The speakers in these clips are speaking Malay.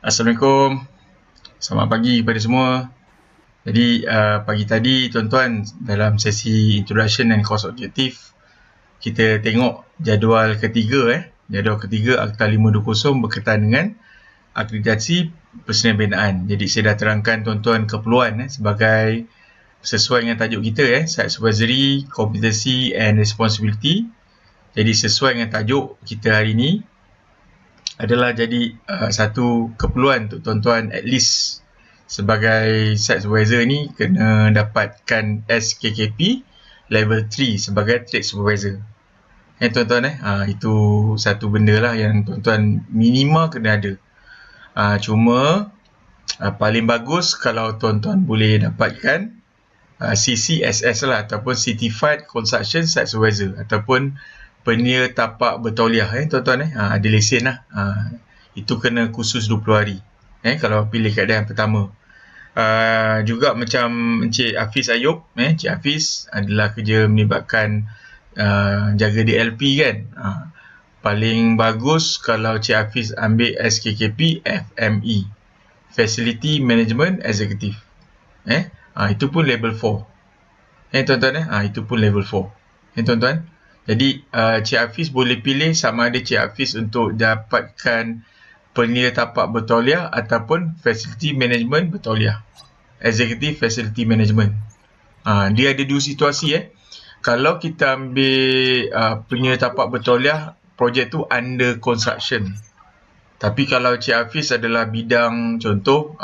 Assalamualaikum. Selamat pagi kepada semua. Jadi pagi tadi tuan-tuan dalam sesi introduction and course objective kita tengok jadual ketiga Jadual ketiga Akta 520 berkaitan dengan akreditasi personel binaan. Jadi saya dah terangkan tuan-tuan keperluan sebagai sesuai dengan tajuk kita Site Supervisory, Competency and Responsibility. Jadi sesuai dengan tajuk kita hari ini adalah jadi satu keperluan untuk tuan-tuan at least sebagai site supervisor ni kena dapatkan SKKP level 3 sebagai trade supervisor. Tuan-tuan itu satu benda lah yang tuan-tuan minimal kena ada. Cuma paling bagus kalau tuan-tuan boleh dapatkan CCSS lah ataupun Certified Construction Site Supervisor ataupun penil tapak bertauliah tuan-tuan ada lesen lah. Itu kena khusus 20 hari kalau pilih keadaan pertama. Juga macam Encik Hafiz Ayub, Encik Hafiz adalah kerja melibatkan jaga DLP kan. Paling bagus kalau Encik Hafiz ambil SKKP FME, Facility Management Executive. Itu pun level 4. Tuan-tuan itu pun level 4. Tuan-tuan. Jadi Cik Hafiz boleh pilih sama ada Cik Hafiz untuk dapatkan penil tapak bertauliah ataupun Facility Management bertauliah, Executive Facility Management. Dia ada dua situasi Kalau kita ambil penil tapak bertauliah, projek tu under construction. Tapi kalau Cik Hafiz adalah bidang, contoh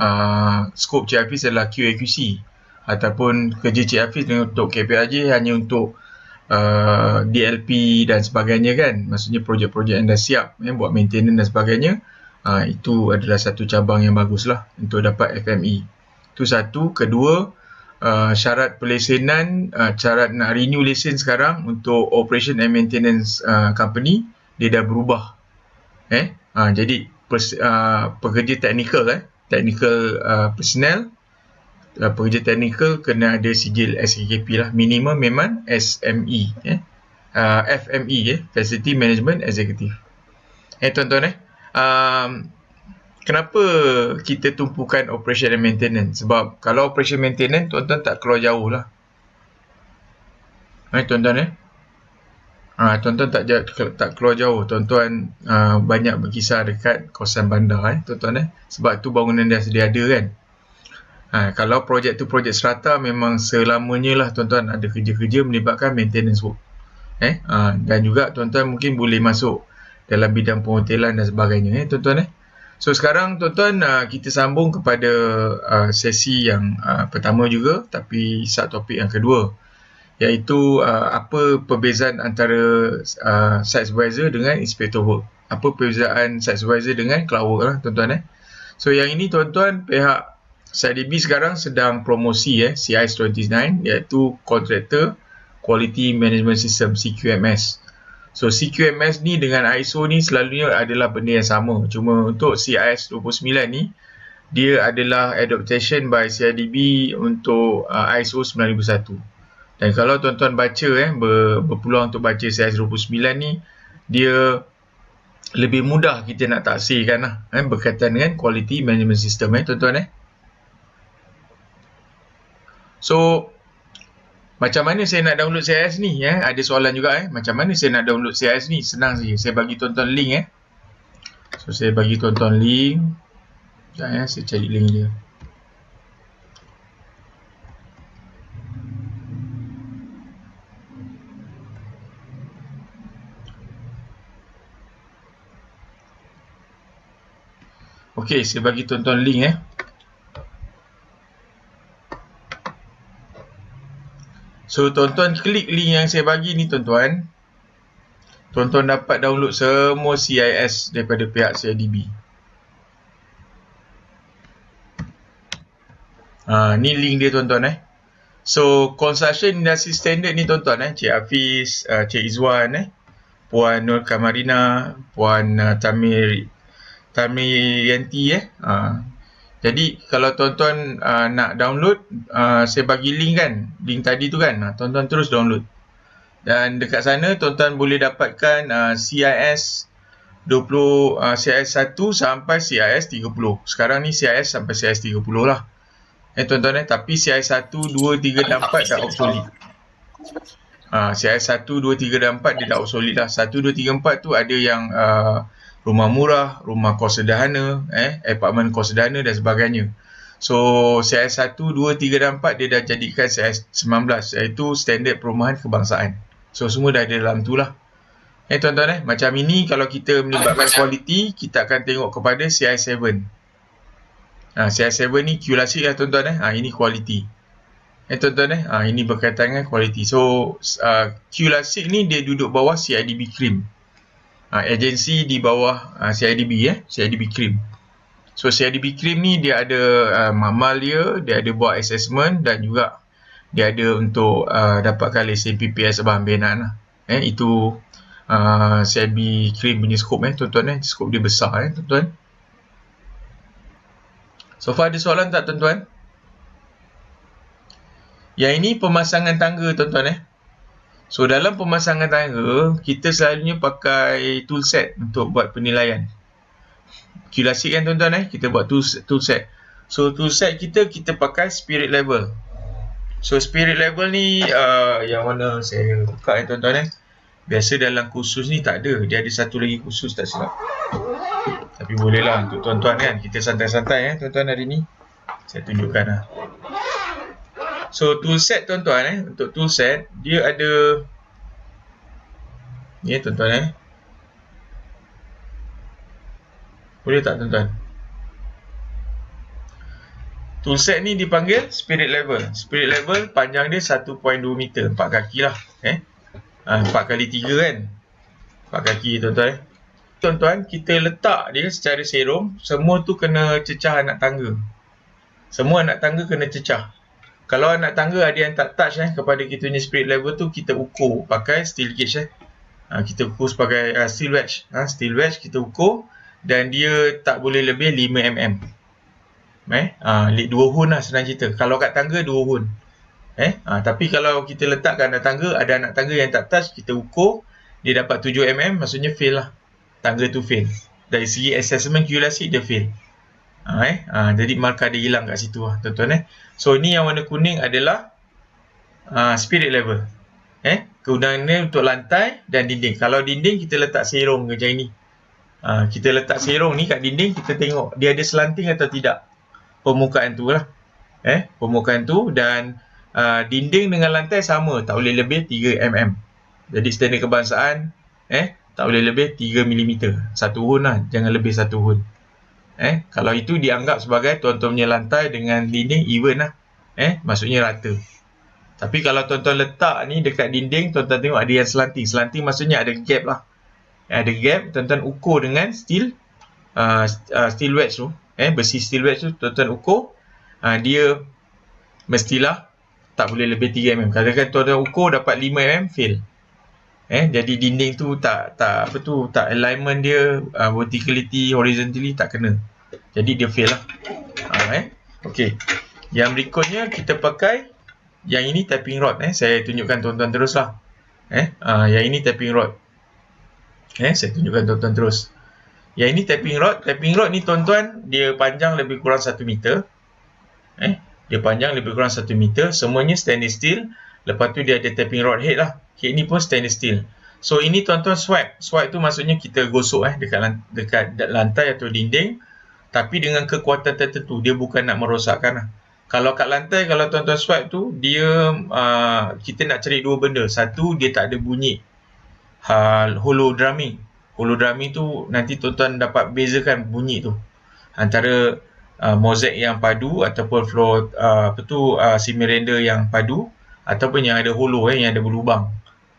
skop Cik Hafiz adalah QAQC ataupun kerja Cik Hafiz untuk KPRJ hanya untuk DLP dan sebagainya kan, maksudnya projek-projek yang dah siap buat maintenance dan sebagainya, itu adalah satu cabang yang bagus lah untuk dapat FME. Itu satu. Kedua, syarat pelesenan, syarat nak renew lesen sekarang untuk operation and maintenance company dia dah berubah. Jadi pekerja technical personnel, pekerja teknikal kena ada sijil SKKP lah. Minimum memang SME FME Facility Management Executive. Tuan-tuan kenapa kita tumpukan operation and maintenance? Sebab kalau operation maintenance tuan-tuan tak keluar jauh lah. Tuan-tuan tuan-tuan tak keluar jauh. Tuan-tuan banyak berkisar dekat kawasan bandar tuan-tuan sebab tu bangunan dah sedia ada kan. Kalau projek tu projek serata, memang selamanya lah tuan-tuan ada kerja-kerja melibatkan maintenance work. Dan juga tuan-tuan mungkin boleh masuk dalam bidang perhotelan dan sebagainya tuan-tuan So sekarang tuan-tuan kita sambung kepada sesi yang pertama juga, tapi subtopik yang kedua, iaitu apa perbezaan antara site supervisor dengan inspector work. Apa perbezaan site supervisor dengan cloud work lah tuan-tuan So yang ini tuan-tuan, pihak SIDB sekarang sedang promosi CIS-29, iaitu Contractor Quality Management System, CQMS. So CQMS ni dengan ISO ni selalunya adalah benda yang sama. Cuma untuk CIS-29 ni, dia adalah adaptation by CIDB untuk ISO 9001. Dan kalau tuan-tuan baca berpeluang untuk baca CIS-29 ni, dia lebih mudah kita nak taksirkan lah berkaitan dengan Quality Management System tuan-tuan So, macam mana saya nak download CIS ni? Ada soalan juga macam mana saya nak download CIS ni? Senang saja. Saya bagi tuan-tuan link So, saya bagi tuan-tuan link. Sekejap saya cari link dia. Okey, saya bagi tuan-tuan link So, tuan-tuan klik link yang saya bagi ni tuan-tuan. Tuan-tuan dapat download semua CIS daripada pihak CIDB. Ni link dia tuan-tuan So, Construction Industry Standard ni tuan-tuan Cik Hafiz, Cik Izwan Puan Nur Kamarina, Puan Tamirianti Jadi kalau tuan-tuan nak download, saya bagi link kan, link tadi tu kan, tuan-tuan terus download. Dan dekat sana tuan-tuan boleh dapatkan CIS CIS 1 sampai CIS 30. Sekarang ni CIS sampai CIS 30 lah. Tuan-tuan tapi CIS 1, 2, 3 dan 4 dah obsolete. CIS 1, 2, 3 dan 4 dia dah obsolete dah. 1, 2, 3, 4 tu ada yang rumah murah, rumah kos sederhana, apartment kos sederhana dan sebagainya. So CIS 1, 2, 3 dan 4 dia dah jadikan CIS 19, iaitu standard perumahan kebangsaan. So semua dah ada dalam tu lah. Tuan-tuan macam ini kalau kita melibatkan kualiti, kita akan tengok kepada CIS 7. CIS 7 ni QLASIK lah tuan-tuan ini kualiti. Tuan-tuan ini berkaitan dengan kualiti. So QLASIK ni dia duduk bawah CIDB CRIM. Agensi di bawah CIDB CIDB CRIM. So CIDB CRIM ni dia ada makmal dia ada buat assessment dan juga dia ada untuk dapatkan lesen PPS bahan binaan lah. Itu CIDB CRIM punya skop tuan-tuan skop dia besar tuan-tuan. So far ada soalan tak tuan-tuan? Yang ini pemasangan tangga tuan-tuan So dalam pemasangan tangga kita selalunya pakai toolset untuk buat penilaian. QLASIK kan tuan-tuan kita buat toolset. So toolset kita pakai spirit level. So spirit level ni yang mana saya buka tuan-tuan Biasa dalam kursus ni tak ada. Dia ada satu lagi kursus tak silap. Tapi bolehlah untuk tuan-tuan kita santai-santai tuan-tuan hari ni. Saya tunjukkan lah. So toolset tuan-tuan untuk toolset dia ada ni tuan-tuan Boleh tak tuan-tuan? Toolset ni dipanggil spirit level. Spirit level panjang dia 1.2 meter, 4 kaki lah 4 kali 3 kan 4 kaki tuan-tuan Tuan-tuan kita letak dia secara serum. Semua tu kena cecah anak tangga. Semua anak tangga kena cecah. Kalau anak tangga ada yang tak touch kepada kita punya spirit level tu, kita ukur pakai steel gauge kita ukur sebagai steel wedge. Steel wedge kita ukur dan dia tak boleh lebih 5 mm. 2 hun lah senang cerita. Kalau kat tangga 2 hun. Tapi kalau kita letakkan anak tangga, ada anak tangga yang tak touch, kita ukur dia dapat 7 mm, maksudnya fail lah. Tangga tu fail. Dari segi assessment QLASIK dia fail. Jadi markah dia hilang kat situ lah tuan-tuan So ni yang warna kuning adalah spirit level. Keundangan ni untuk lantai dan dinding. Kalau dinding kita letak serong macam ni. Kita letak serong ni kat dinding, kita tengok dia ada selanting atau tidak. Permukaan tu lah. Permukaan tu dan dinding dengan lantai sama, tak boleh lebih 3 mm. Jadi standard kebangsaan tak boleh lebih 3 mm. 1 hun lah, jangan lebih 1 hun. Kalau itu dianggap sebagai tuan-tuan punya lantai dengan dinding even lah. Maksudnya rata. Tapi kalau tuan-tuan letak ni dekat dinding, tuan-tuan tengok ada yang selanting. Selanting maksudnya ada gap lah. Ada gap, tuan-tuan ukur dengan steel wedge tu. Besi steel wedge tu tuan-tuan ukur. Dia mestilah tak boleh lebih 3 mm. Kadang-kadang tuan-tuan ukur dapat 5 mm fail. Jadi dinding tu tak alignment dia verticality, horizontally tak kena. Jadi dia fail lah. Okey. Yang berikutnya kita pakai yang ini tapping rod. Saya tunjukkan tuan-tuan terus lah. Yang ini tapping rod. Saya tunjukkan tuan-tuan terus. Yang ini tapping rod. Tapping rod ni tuan-tuan dia panjang lebih kurang 1 meter. Dia panjang lebih kurang 1 meter. Semuanya stainless steel. Lepas tu dia ada tapping rod head lah. Head ni pun stainless steel. So ini tuan-tuan swipe. Swipe tu maksudnya kita gosok dekat lantai atau dinding. Tapi dengan kekuatan tertentu. Dia bukan nak merosakkan lah. Kalau kat lantai, kalau tuan-tuan swipe tu, dia kita nak cari dua benda. Satu, dia tak ada bunyi hollow drumming. Hollow drumming tu nanti tuan-tuan dapat bezakan bunyi tu antara mozaik yang padu ataupun floor semi render yang padu ataupun yang ada hollow yang ada berlubang.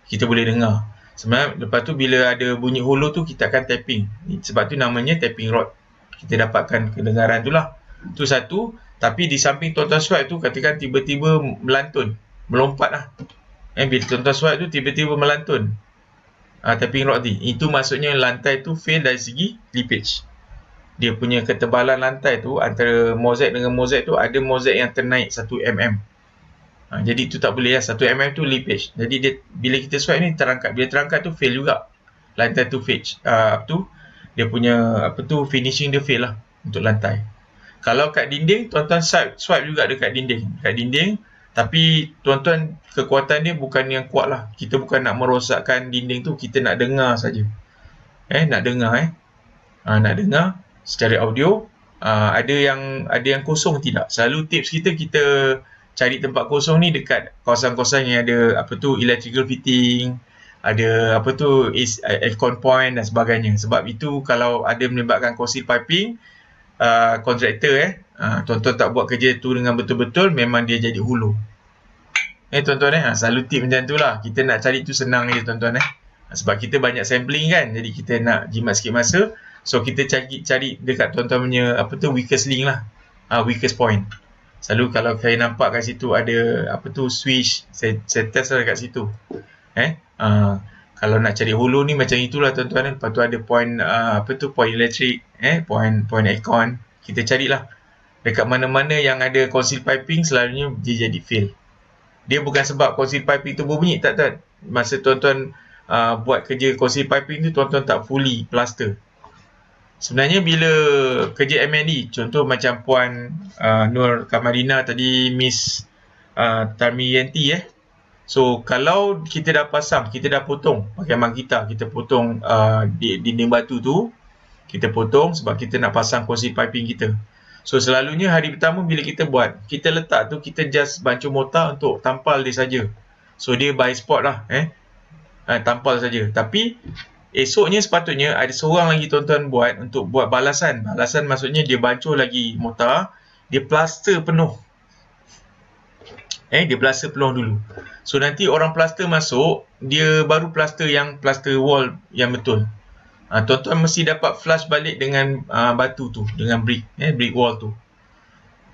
Kita boleh dengar. Sebenarnya lepas tu bila ada bunyi hollow tu kita akan tapping. Sebab tu namanya tapping rod. Kita dapatkan kedengaran tu lah. Tu satu. Tapi di samping tuan-tuan swipe tu katakan tiba-tiba melantun, melompat lah. Bila tuan-tuan swipe tu tiba-tiba melantun. Tapping rod ni. Itu maksudnya lantai tu fail dari segi leakage. Dia punya ketebalan lantai tu antara mozaik dengan mozaik tu ada mozaik yang ternaik 1 mm. Jadi itu tak boleh 1 mm tu leakage. Jadi dia bila kita swipe ni terangkat. Bila terangkat tu fail juga. Lantai tu fail. dia punya finishing dia fail lah untuk lantai. Kalau kat dinding, tuan-tuan swipe juga dekat dinding, tapi tuan-tuan kekuatan dia bukan yang kuat lah. Kita bukan nak merosakkan dinding tu, kita nak dengar saja. Nak dengar secara audio. Ada yang kosong tidak. Selalu tips kita cari tempat kosong ni dekat kawasan-kawasan yang ada electrical fitting, ada aircon point dan sebagainya. Sebab itu kalau ada melibatkan conceal piping, kontraktor tuan-tuan tak buat kerja tu dengan betul-betul, memang dia jadi hulu. Tuan-tuan selalu tip macam tu lah. Kita nak cari tu senang je tuan-tuan sebab kita banyak sampling kan, jadi kita nak jimat sikit masa. So kita cari dekat tuan-tuan punya weakest link lah, weakest point. Selalu kalau saya nampak kat situ ada switch, saya test lah dekat situ. Kalau nak cari hulu ni macam itulah tuan-tuan. Lepas tu ada point point elektrik, point aircon. Kita carilah dekat mana-mana yang ada conceal piping, selalunya dia jadi fail. Dia bukan sebab conceal piping tu berbunyi, tak. Masa tuan-tuan buat kerja conceal piping tu, tuan-tuan tak fully plaster. Sebenarnya bila kerja MND, contoh macam Puan Nur Kamarina tadi, Miss Tarmiyanti So kalau kita dah pasang, kita dah potong pakai makita, kita potong dinding batu tu, kita potong sebab kita nak pasang conceal piping kita. So selalunya hari pertama bila kita buat, kita letak tu, kita just bancuh mortar untuk tampal dia saja. So dia by spot lah, tampal saja. Tapi esoknya sepatutnya ada seorang lagi tuan-tuan buat untuk buat balasan. Balasan maksudnya dia bancuh lagi mortar, dia plaster penuh. Dia plaster penuh dulu. So nanti orang plaster masuk, dia baru plaster wall yang betul. Tuan-tuan mesti dapat flush balik dengan batu tu, dengan brick wall tu.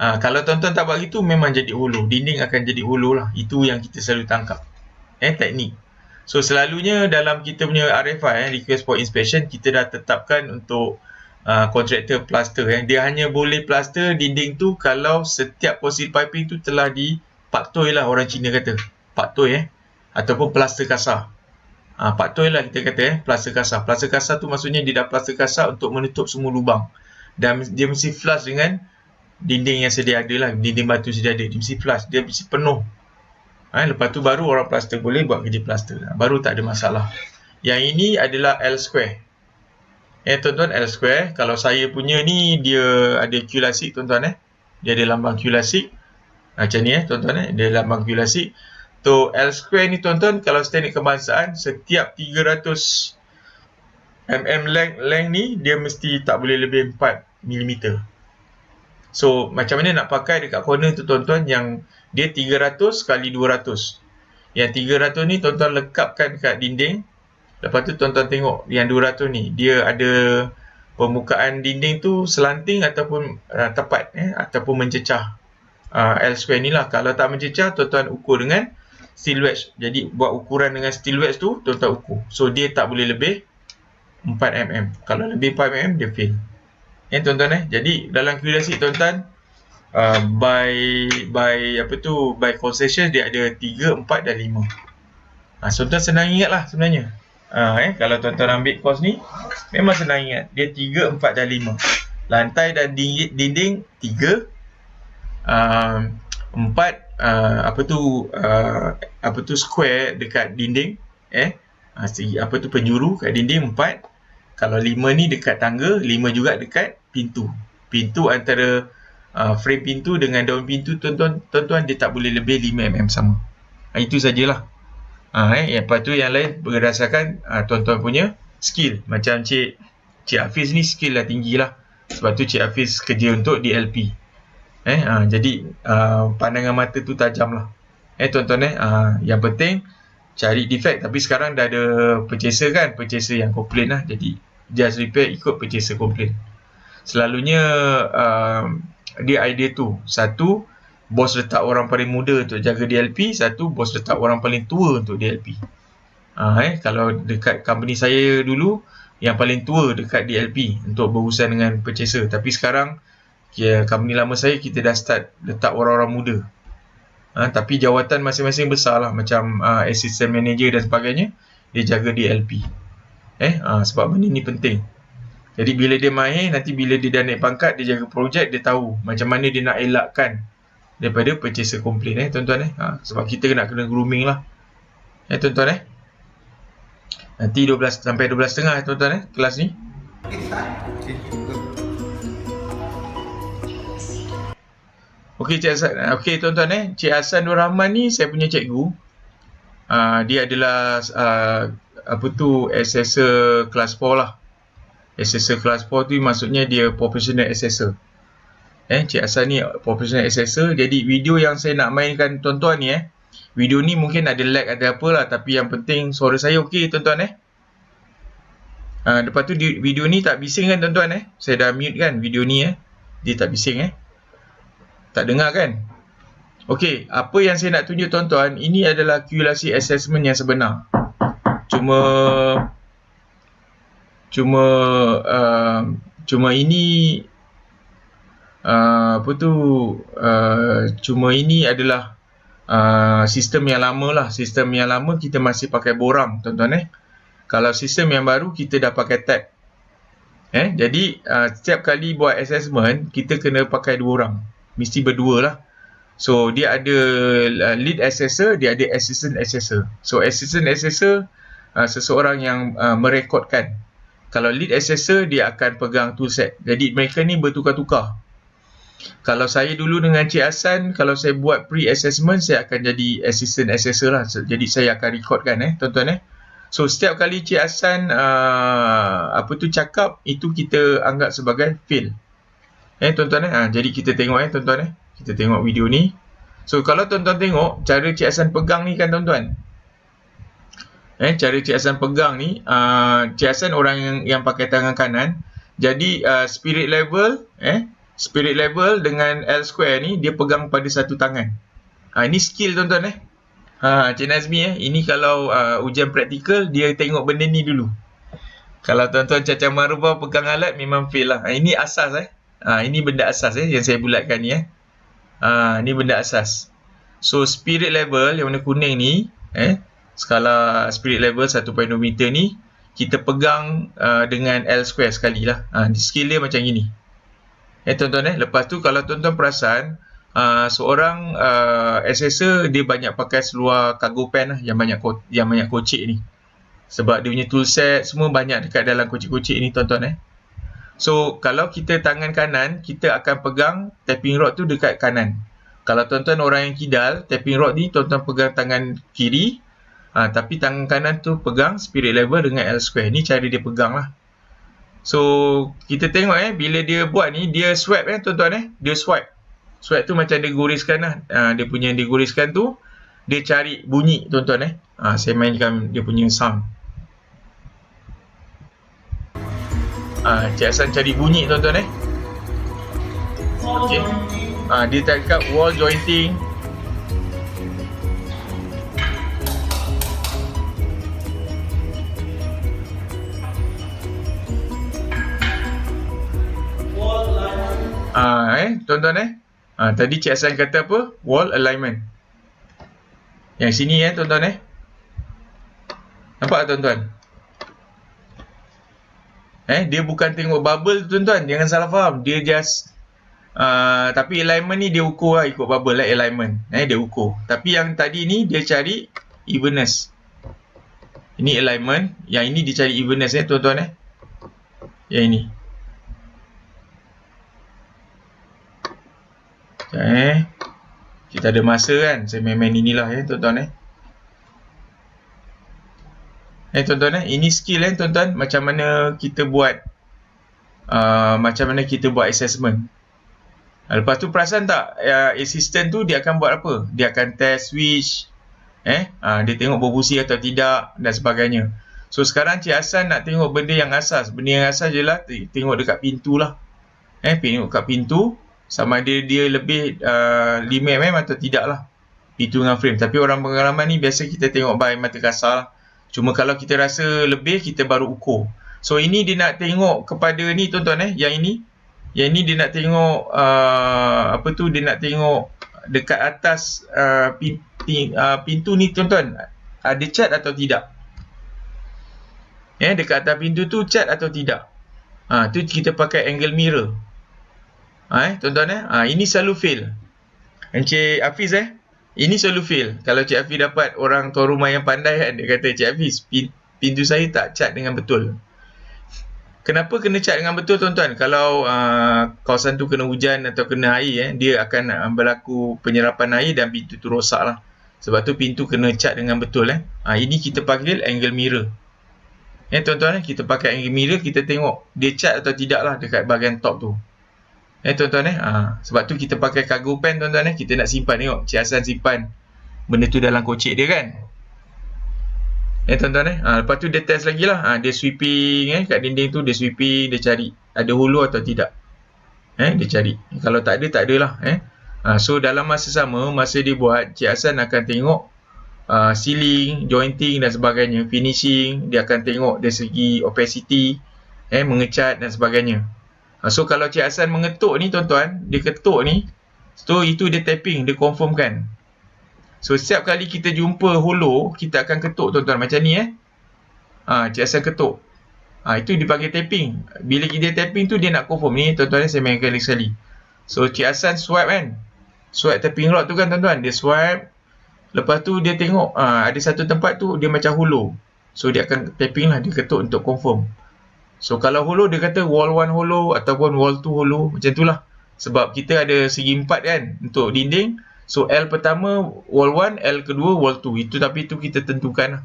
Kalau tuan-tuan tak buat gitu, memang jadi hulu. Dinding akan jadi hulu lah. Itu yang kita selalu tangkap. Teknik. So selalunya dalam kita punya RFI, request for inspection, kita dah tetapkan untuk kontraktor plaster. Dia hanya boleh plaster dinding tu kalau setiap conceal piping tu telah paktoi lah, orang Cina kata. Paktoi ataupun plaster kasar. Paktoi lah kita kata plaster kasar. Plaster kasar tu maksudnya dia dah plaster kasar untuk menutup semua lubang. Dan dia mesti flush dengan dinding yang sedia ada lah, dinding batu sedia ada. Dia mesti flush, dia mesti penuh. Lepas tu baru orang plaster boleh buat kerja plaster. Baru tak ada masalah. Yang ini adalah L square. Tuan-tuan, L square. Kalau saya punya ni, dia ada Q-lasik tuan-tuan. Dia ada lambang Q-lasik. Macam ni tuan-tuan. Dia lambang Q-lasik. So L square ni tuan-tuan, kalau standard kebangsaan, setiap 300 mm length ni, dia mesti tak boleh lebih 4 mm. So macam mana nak pakai dekat corner tu tuan-tuan, yang dia 300 kali 200. Yang 300 ni tuan-tuan lekapkan dekat dinding. Lepas tu tuan-tuan tengok yang 200 ni, dia ada permukaan dinding tu selanting ataupun tepat, ataupun mencecah. L square ni lah. Kalau tak mencecah, tuan-tuan ukur dengan steel wedge. Jadi buat ukuran dengan steel wedge tu, tuan-tuan ukur. So dia tak boleh lebih 4 mm. Kalau lebih 4 mm, dia fail. Tuan-tuan Jadi dalam Q-lasik tuan-tuan, by concession dia ada 3, 4 dan 5. Tuan-tuan senang ingat lah sebenarnya. Kalau tuan-tuan ambil course ni, memang senang ingat. Dia 3, 4 dan 5. Lantai dan dinding 3, 4 square dekat dinding, penjuru kat dinding 4. Kalau 5 ni dekat tangga, 5 juga dekat pintu. Pintu antara frame pintu dengan daun pintu tuan-tuan dia tak boleh lebih 5 mm sama. Itu sajalah. Lepas tu yang lain berdasarkan tuan-tuan punya skill. Macam Cik Hafiz ni skill lah tinggi lah. Sebab tu Cik Hafiz kerja untuk DLP. Jadi pandangan mata tu tajam lah. Tuan-tuan yang penting cari defect. Tapi sekarang dah ada purchaser kan, purchaser yang komplain lah. Jadi just repair ikut purchaser komplain. Selalunya dia idea tu, satu bos letak orang paling muda untuk jaga DLP, satu bos letak orang paling tua untuk DLP. Kalau dekat company saya dulu, yang paling tua dekat DLP untuk berurusan dengan purchaser. Tapi sekarang company lama saya, kita dah start letak orang-orang muda. Tapi jawatan masing-masing besar lah. Macam assistant manager dan sebagainya, dia jaga DLP. Sebab benda ni penting. Jadi bila dia main, nanti bila dia dah naik pangkat, dia jaga projek, dia tahu macam mana dia nak elakkan daripada purchaser complaint tuan-tuan sebab kita nak kena grooming lah tuan-tuan nanti 12 sampai 12.30 tuan-tuan kelas ni. Okey Cik Hasan. Okey tuan-tuan Cik Hasan Nur Rahman ni saya punya cikgu. Dia adalah assessor kelas 4 lah. Assessor kelas 4 tu maksudnya dia professional assessor. Cik Hasan ni professional assessor. Jadi video yang saya nak mainkan tuan-tuan ni video ni mungkin ada lag ada apa lah, tapi yang penting suara saya okey tuan-tuan lepas tu video ni tak bising kan tuan-tuan Saya dah mute kan video ni dia tak bising tak dengar kan? Okey, apa yang saya nak tunjuk tuan-tuan, ini adalah QLC assessment yang sebenar. Cuma ini cuma ini adalah sistem yang lama lah. Sistem yang lama kita masih pakai borang tuan-tuan Kalau sistem yang baru kita dah pakai tab. Jadi setiap kali buat assessment kita kena pakai 2 orang. Mesti berdua lah. So dia ada lead assessor, dia ada assistant assessor. So assistant assessor seseorang yang merekodkan. Kalau lead assessor dia akan pegang toolset. Jadi mereka ni bertukar-tukar. Kalau saya dulu dengan Cik Hasan, kalau saya buat pre-assessment, saya akan jadi assistant assessor lah. Jadi saya akan rekodkan tuan-tuan So setiap kali Cik Hasan cakap, itu kita anggap sebagai fail. Tuan-tuan jadi kita tengok tuan-tuan kita tengok video ni. So kalau tuan-tuan tengok cara Cik Hasan pegang ni kan tuan-tuan. Cara Cik Hasan pegang ni, Cik Hasan orang yang pakai tangan kanan. Jadi spirit level dengan L square ni dia pegang pada satu tangan. Ini skill tuan-tuan Cik Nazmi ini kalau ujian praktikal dia tengok benda ni dulu. Kalau tuan-tuan Caca Marubah pegang alat memang fail lah. Ini asas ini benda asas yang saya bulatkan ni ni benda asas. So spirit level yang warna kuning ni skala spirit level 1.2 meter ni kita pegang dengan L square sekali lah. Skill dia macam gini tuan-tuan Lepas tu kalau tuan-tuan perasan seorang assessor dia banyak pakai seluar cargo pant yang banyak kocik ni. Sebab dia punya toolset semua banyak dekat dalam kocik-kocik ni tuan-tuan So kalau kita tangan kanan, kita akan pegang tapping rod tu dekat kanan. Kalau tuan-tuan orang yang kidal, tapping rod ni tuan-tuan pegang tangan kiri, tapi tangan kanan tu pegang spirit level dengan L square. Ni cara dia pegang lah. So kita tengok bila dia buat ni, dia swipe tuan-tuan dia swipe. Swipe tu macam dia goreskan lah. Dia punya dia goreskan tu, dia cari bunyi tuan-tuan saya mainkan dia punya sound. Cik Hasan cari bunyi tuan-tuan Okey. Dia cakap wall jointing. Tuan-tuan tadi Cik Hasan kata apa? Wall alignment. Yang sini tuan-tuan nampak tuan-tuan? Dia bukan tengok bubble tuan-tuan, jangan salah faham. Dia just tapi alignment ni dia ukur lah ikut bubble alignment. Dia ukur. Tapi yang tadi ni dia cari evenness. Ini alignment, yang ini dia cari evenness tuan-tuan Yang ini. Kita ada masa kan, saya main-main inilah tuan-tuan tuan-tuan ini skill tuan-tuan macam mana kita buat assessment. Lepas tu perasan tak assistant tu dia akan buat apa? Dia akan test switch dia tengok berfungsi atau tidak dan sebagainya. So sekarang Cik Hasan nak tengok benda yang asas. Benda yang asas je lah tengok dekat pintu lah. Tengok kat pintu sama ada dia lebih 5mm atau tidak lah. Pintu dengan frame. Tapi orang pengalaman ni biasa kita tengok by mata kasar lah. Cuma kalau kita rasa lebih, kita baru ukur. So ini dia nak tengok kepada ni tuan-tuan yang ini. Yang ini dia nak tengok dia nak tengok dekat atas pintu ni tuan-tuan. Ada cat atau tidak. Dekat atas pintu tu cat atau tidak. Tu kita pakai angle mirror. Tuan-tuan ini selalu fail. Encik Hafiz ini selalu fail. Kalau Cik Hafiz dapat orang tuan rumah yang pandai kan, dia kata, Cik Hafiz, pintu saya tak cat dengan betul. Kenapa kena cat dengan betul, tuan-tuan? Kalau kawasan tu kena hujan atau kena air, dia akan berlaku penyerapan air dan pintu tu rosak lah. Sebab tu pintu kena cat dengan betul. Ini kita panggil angle mirror. Tuan-tuan, kita pakai angle mirror, kita tengok dia cat atau tidak lah dekat bahagian top tu. Tuan-tuan, sebab tu kita pakai cargo pen, tuan-tuan. Kita nak simpan, tengok Cik Hassan simpan benda tu dalam kocik dia kan. Tuan-tuan, lepas tu dia test lagi lah. Dia sweeping kat dinding tu, dia sweeping, dia cari ada hulu atau tidak. Dia cari. Kalau tak ada, tak adalah. So dalam masa sama, masa dia buat, Cik Hassan akan tengok sealing, jointing dan sebagainya, finishing. Dia akan tengok dari segi opacity, mengecat dan sebagainya. So kalau Cik Hassan mengetuk ni, tuan-tuan, dia ketuk ni, so itu dia tapping, dia confirmkan. So setiap kali kita jumpa holo, kita akan ketuk, tuan-tuan, macam ni Cik Hassan ketuk. Itu dipanggil tapping. Bila kita tapping tu, dia nak confirm ni, tuan-tuan, saya mainkan lagi sekali. So Cik Hassan swipe kan, swipe tapping rod tu kan, tuan-tuan, dia swipe. Lepas tu dia tengok ada satu tempat tu dia macam holo, so dia akan tapping lah, dia ketuk untuk confirm. So kalau holo, dia kata wall 1 holo ataupun wall 2 holo, macam tu lah. Sebab kita ada segi 4 kan untuk dinding. So L pertama wall 1, L kedua wall 2. Tapi itu kita tentukan lah.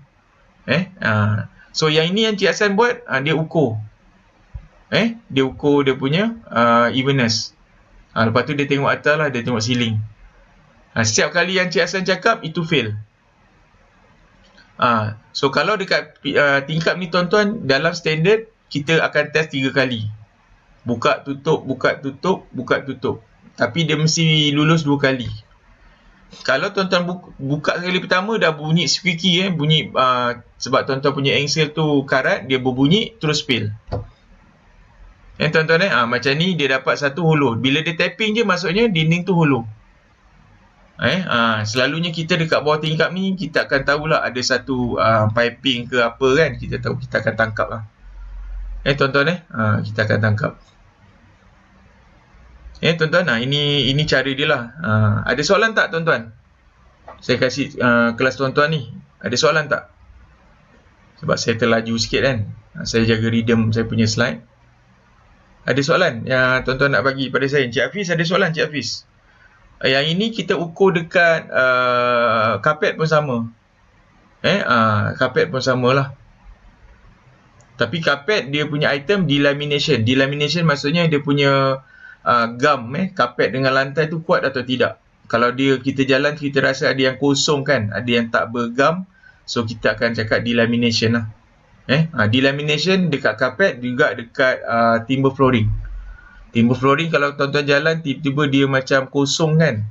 So yang ini yang Cik Hassan buat, dia ukur. Dia ukur dia punya evenness. Lepas tu dia tengok atas lah, dia tengok ceiling. Setiap kali yang Cik Hassan cakap, itu fail. So kalau dekat tingkap ni, tuan-tuan, dalam standard kita akan test 3 kali. Buka, tutup, buka, tutup, buka, tutup. Tapi dia mesti lulus 2 kali. Kalau tuan-tuan buka sekali pertama, dah bunyi squeaky, bunyi sebab tuan-tuan punya angsel tu karat, dia berbunyi, terus fail. Tuan-tuan, macam ni dia dapat satu holo. Bila dia tapping je, maksudnya dinding tu holo. Selalunya kita dekat bawah tingkap ni, kita akan tahulah ada satu piping ke apa kan. Kita tahu, kita akan tangkap lah. Tuan-tuan, kita akan tangkap. Tuan-tuan, ini cara dia lah. Ada soalan tak, tuan-tuan? Saya kasih kelas tuan-tuan ni. Ada soalan tak? Sebab saya terlaju sikit kan. Saya jaga rhythm saya punya slide. Ada soalan yang tuan-tuan nak bagi pada saya? Cik Hafiz, ada soalan Cik Hafiz? Yang ini kita ukur dekat kapet pun sama. Kapet pun samalah. Tapi kapet dia punya item delamination. Delamination maksudnya dia punya gum kapet dengan lantai tu kuat atau tidak. Kalau kita jalan, kita rasa ada yang kosong kan, ada yang tak bergum, so kita akan cakap delamination lah. Delamination dekat kapet, juga dekat timber flooring. Timber flooring kalau tuan-tuan jalan, tiba-tiba dia macam kosong kan,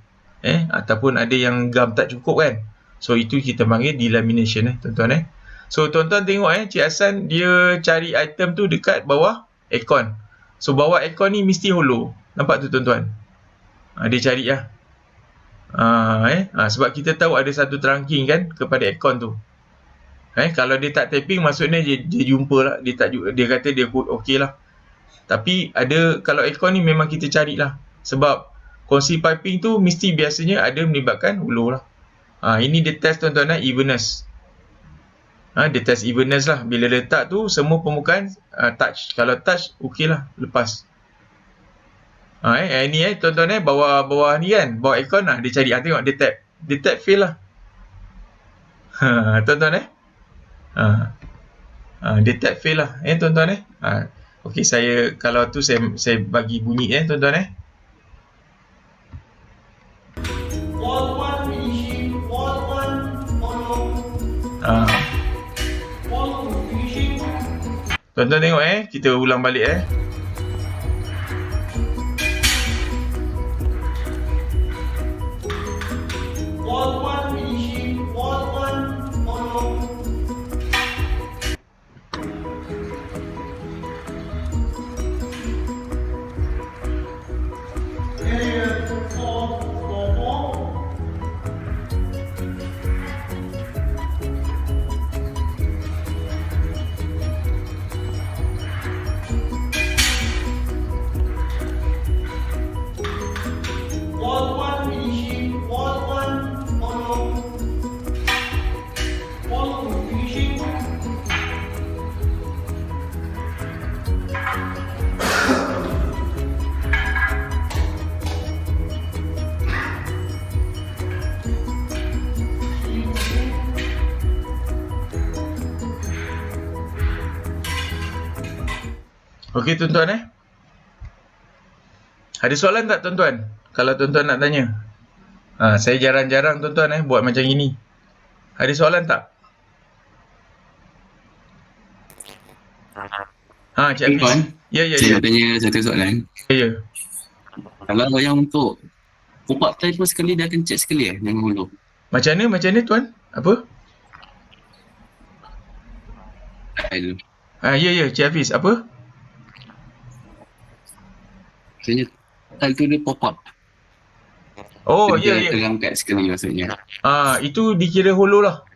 ataupun ada yang gum tak cukup kan, so itu kita panggil delamination tuan-tuan. So tuan-tuan tengok Cik Hassan dia cari item tu dekat bawah aircon. So bawah aircon ni mesti holo. Nampak tu tuan-tuan? Dia cari lah. Sebab kita tahu ada satu trunking kan kepada aircon tu. Kalau dia tak tapping, maksudnya dia jumpa lah. Dia kata dia okey lah. Tapi ada, kalau aircon ni memang kita carilah. Sebab kongsi piping tu mesti biasanya ada melibatkan holo lah. Ini dia test tuan-tuan evenness. Dia test evenness lah. Bila letak tu, semua permukaan touch. Kalau touch, okey lah. Lepas. Ini tuan-tuan bawah ni kan, bawah aircon lah. Dia cari. Tengok, dia tap. Dia tap fail lah. Tuan-tuan dia tap fail lah. Tuan-tuan okey, kalau tu saya bagi bunyi tuan-tuan Wall 1 finishing, wall 1 follow. Wall 2 finishing. Tuan-tuan tengok kita ulang balik Wall 1 finishing, wall 1 follow. Area 4 floor 4. Okey tuan-tuan Ada soalan tak tuan-tuan? Kalau tuan-tuan nak tanya. Saya jarang-jarang tuan-tuan buat macam ini. Ada soalan tak? Cik Hafiz. Tuan, Ya. saya nak tanya satu soalan. Ya. Kalau yang untuk pop-up tile pun sekali dia akan check sekali dengan hulu. Macam mana tuan? Apa? Tile. Ya Cik Hafiz. Apa? Maksudnya tile tu dia pop-up. Oh, dia ya. terangkat sekali maksudnya. Itu dikira holo lah.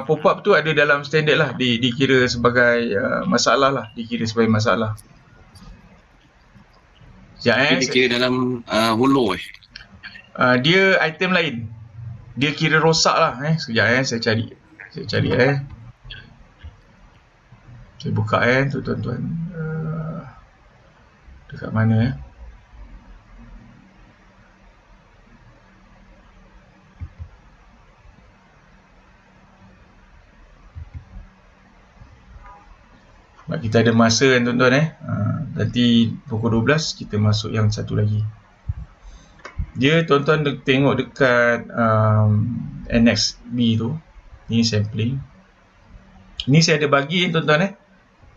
Pop-up tu ada dalam standard lah. Dikira sebagai masalah lah. Dikira sebagai masalah. Dia kira dalam hulu Dia item lain. Dia kira rosak lah. Sekejap saya cari. Saya buka tu tuan-tuan. Dekat mana Sebab kita ada masa kan tuan-tuan nanti pukul 12 kita masuk yang satu lagi. Dia tuan-tuan tengok dekat Annex B tu. Ni sampling. Ni saya ada bagi tuan-tuan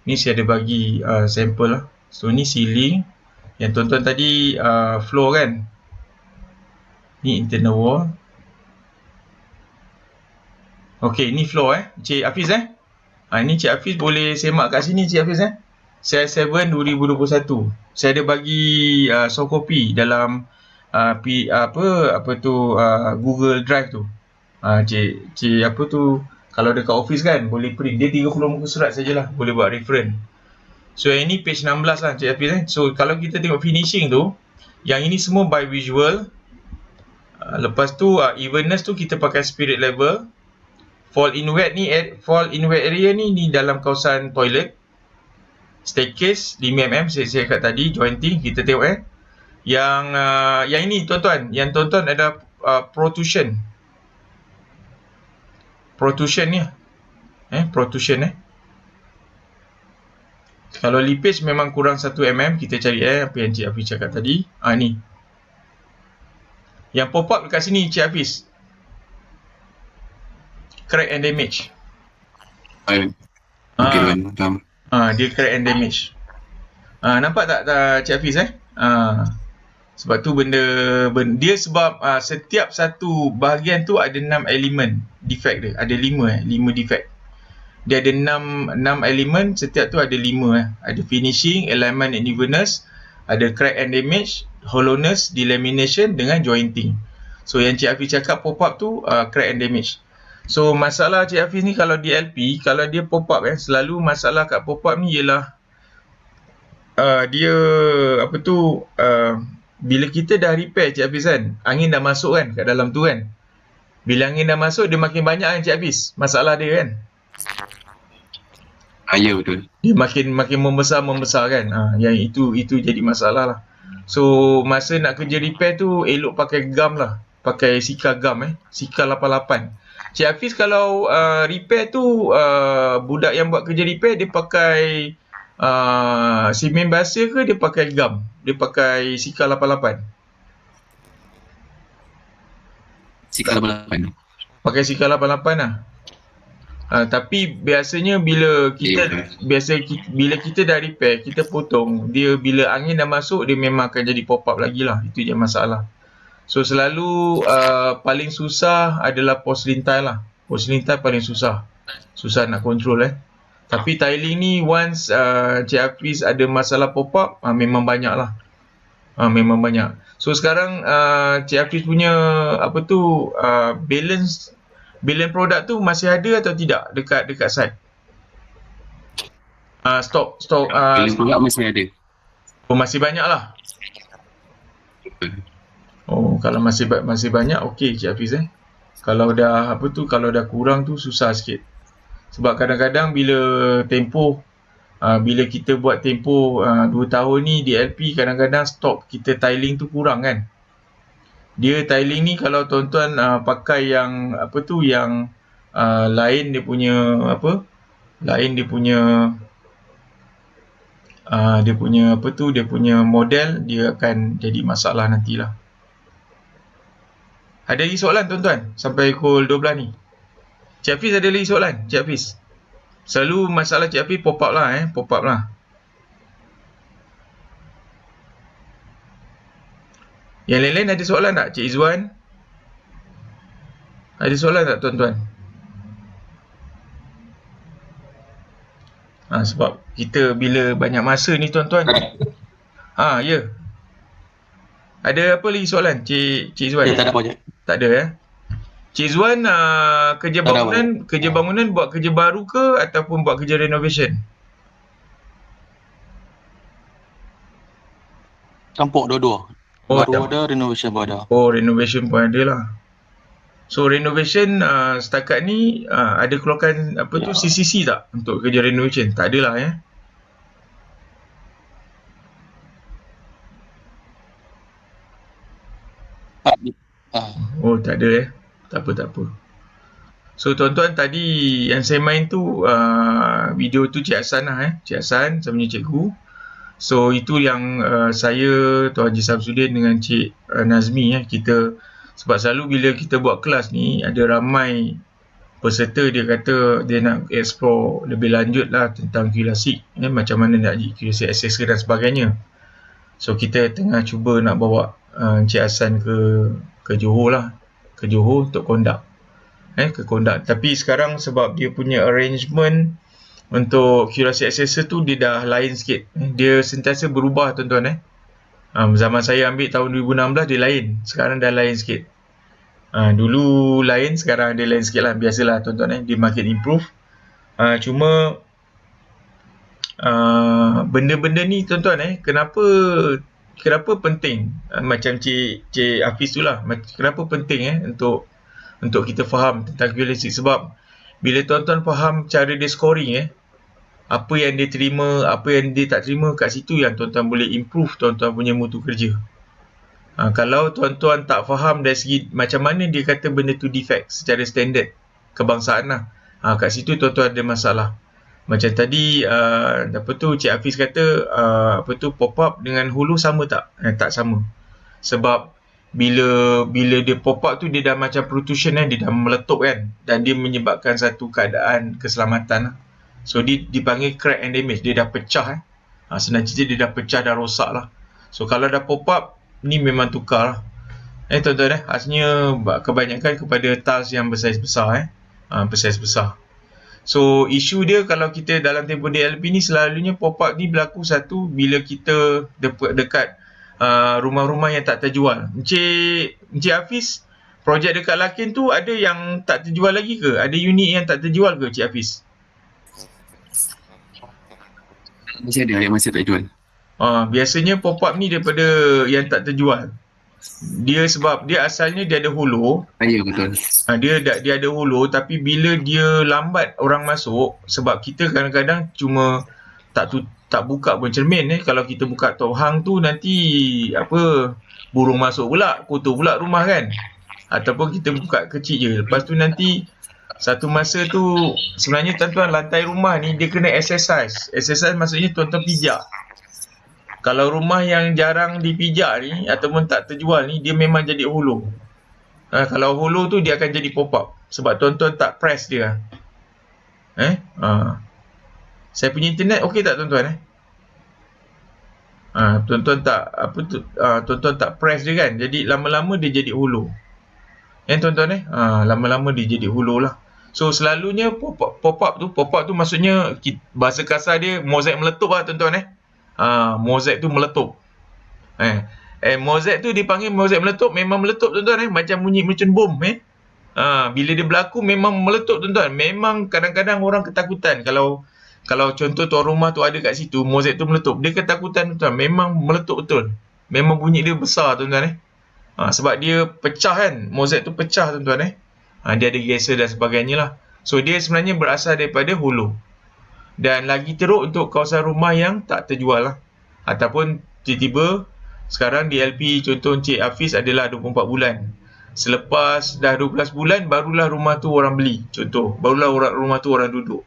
Ni saya ada bagi sampel lah. So ni ceiling. Yang tuan-tuan tadi floor kan. Ni internal wall. Okey, ni floor Cik Hafiz ni Cik Hafiz boleh semak kat sini Cik Hafiz CI7 2021. Saya ada bagi soft copy dalam Google Drive tu. Cik apa tu, kalau dekat office kan boleh print. Dia 30 muka surat sajalah, boleh buat reference. So yang ni page 16 lah Cik Hafiz So kalau kita tengok finishing tu, yang ini semua by visual. Lepas tu evenness tu kita pakai spirit level. Fall in wet area ni dalam kawasan toilet. Staircase 5mm saya kat tadi, jointing kita tengok yang ini tuan-tuan, yang tuan-tuan ada protrusion ni protrusion Kalau leakage memang kurang 1mm, kita cari apa yang Cik Hafiz cakap tadi. Ni yang pop up dekat sini Cik Hafiz, crack and damage. Dia crack and damage. Nampak tak Cik Hafiz sebab tu benda dia sebab setiap satu bahagian tu ada 6 elemen defect dia. Ada 5 defect. Dia ada 6 elemen, setiap tu ada 5 Ada finishing, alignment and evenness, ada crack and damage, hollowness, delamination dengan jointing. So yang Cik Hafiz cakap pop up tu crack and damage. So masalah Cik Hafiz ni kalau DLP, kalau dia pop up selalu masalah kat pop up ni ialah dia bila kita dah repair Cik Hafiz angin dah masuk kat dalam tu Bila angin dah masuk dia makin banyak Cik Hafiz masalah dia Ya betul. Dia makin membesar Yang itu jadi masalah lah. So masa nak kerja repair tu elok pakai gum lah. Pakai Sika gum Sika 88. Cik Hafiz kalau repair tu budak yang buat kerja repair dia pakai simen basa ke dia pakai gum? Dia pakai Sika 88. Sika 88. Pakai Sika 88 lah. Tapi biasanya bila kita dah repair, kita potong, dia bila angin dah masuk dia memang akan jadi pop up lagi lah. Itu je masalah. So selalu paling susah adalah porcelain tile lah. Porcelain tile paling susah nak control Tapi tiling ni once Cik Hafiz ada masalah pop up memang banyak lah. Memang banyak. So sekarang Cik Hafiz punya balance produk tu masih ada atau tidak dekat site? Stok Balance produk masih ada. Masih banyak lah. Kalau masih banyak okey Cik Hafiz Kalau dah kalau dah kurang tu susah sikit. Sebab kadang-kadang bila kita buat tempoh 2 tahun ni DLP, kadang-kadang stok kita tiling tu kurang Dia tiling ni kalau tuan-tuan pakai yang yang lain dia punya dia punya dia punya model, dia akan jadi masalah nantilah. Ada lagi soalan tuan-tuan sampai pukul 12 ni? Cik Hafiz ada lagi soalan? Cik Hafiz, selalu masalah Cik Hafiz pop up lah. Yang lain-lain ada soalan tak? Cik Izwan, ada soalan tak tuan-tuan? Sebab kita bila banyak masa ni tuan-tuan. Ya. Ada apa lagi soalan Cik Izwan? Tak ada apa je. Tak ada ya. Cik Izwan, kerja bangunan buat kerja baru ke ataupun buat kerja renovation? Campur dua-dua. Baru ada, renovation pun ada. Renovation pun ada lah. So renovation setakat ni ada keluarkan CCC tak untuk kerja renovation? Tak ada lah ya. Tak ada ya. Tak apa. So tuan-tuan, tadi yang saya main tu video tu Cik Hassan lah Cik Hassan, saya punya cikgu. So itu yang saya, Tuan Haji Samsudin dengan Cik Nazmi kita, sebab selalu bila kita buat kelas ni ada ramai peserta dia kata dia nak explore lebih lanjut lah tentang QLASIK macam mana nak QLASIK SSK dan sebagainya. So kita tengah cuba nak bawa Cik Hassan ke Johor lah, ke Johor untuk conduct ke conduct. Tapi sekarang sebab dia punya arrangement untuk QLASIK SSK tu dia dah lain sikit. Dia sentiasa berubah tuan-tuan zaman saya ambil tahun 2016 dia lain, sekarang dah lain sikit. Dulu lain, sekarang dia lain sikit lah. Biasalah tuan-tuan dia makin improve. Cuma benda-benda ni tuan-tuan kenapa penting, macam Cik Hafiz tu lah, kenapa penting untuk kita faham tentang QLASIK. Sebab bila tuan-tuan faham cara dia scoring apa yang dia terima, apa yang dia tak terima, kat situ yang tuan-tuan boleh improve tuan-tuan punya mutu kerja. Kalau tuan-tuan tak faham dari segi macam mana dia kata benda tu defect secara standard kebangsaan lah, kat situ tuan-tuan ada masalah. Macam tadi Cik Hafiz kata pop up dengan hulu sama tak? Tak sama. Sebab bila dia pop up tu dia dah macam protrusion dia dah meletup dan dia menyebabkan satu keadaan keselamatan So dia dipanggil crack and damage, dia dah pecah senang cerita dia dah pecah, dah rosak lah. So kalau dah pop up ni memang tukar lah tuan-tuan Asalnya kebanyakan kepada tiles yang bersaiz besar bersaiz besar. So isu dia kalau kita dalam tempoh DLP ni selalunya pop up ni berlaku satu bila kita dekat rumah-rumah yang tak terjual. Encik Hafiz, projek dekat Lakin tu ada yang tak terjual lagi ke? Ada unit yang tak terjual ke Cik Hafiz? Masih ada yang masih tak jual. Biasanya pop up ni daripada yang tak terjual. Dia sebab dia asalnya dia ada hulu. Ya, betul. Dia ada hulu, tapi bila dia lambat orang masuk, sebab kita kadang-kadang cuma tak buka pun cermin kalau kita buka top hang tu nanti burung masuk pula, kotor pula rumah kan. Ataupun kita buka kecil je. Lepas tu nanti satu masa tu sebenarnya tuan-tuan lantai rumah ni dia kena exercise. Exercise maksudnya tuan-tuan pijak. Kalau rumah yang jarang dipijak ni ataupun tak terjual ni, dia memang jadi hulu. Kalau hulu tu dia akan jadi pop up sebab tuan-tuan tak press dia. Saya punya internet okey tak tuan-tuan tuan-tuan tak tuan-tuan tak press dia kan. Jadi lama-lama dia jadi hulu. Tuan-tuan lama-lama dia jadi hulu lah. So selalunya pop up tu maksudnya bahasa kasar dia mozaik meletup lah tuan-tuan mozaik tu meletup. Mozaik tu dipanggil mozaik meletup, memang meletup tuan-tuan macam bunyi mercun bom bila dia berlaku memang meletup tuan-tuan. Memang kadang-kadang orang ketakutan kalau contoh tuan rumah tu ada kat situ mozaik tu meletup, dia ketakutan tuan-tuan. Memang meletup betul. Memang bunyi dia besar tuan-tuan sebab dia pecah kan, mozaik tu pecah tuan-tuan dia ada geser dan sebagainya lah. So dia sebenarnya berasal daripada hulu. Dan lagi teruk untuk kawasan rumah yang tak terjual lah. Ataupun tiba-tiba sekarang DLP contoh Encik Hafiz adalah 24 bulan. Selepas dah 12 bulan barulah rumah tu orang beli. Contoh, barulah rumah tu orang duduk.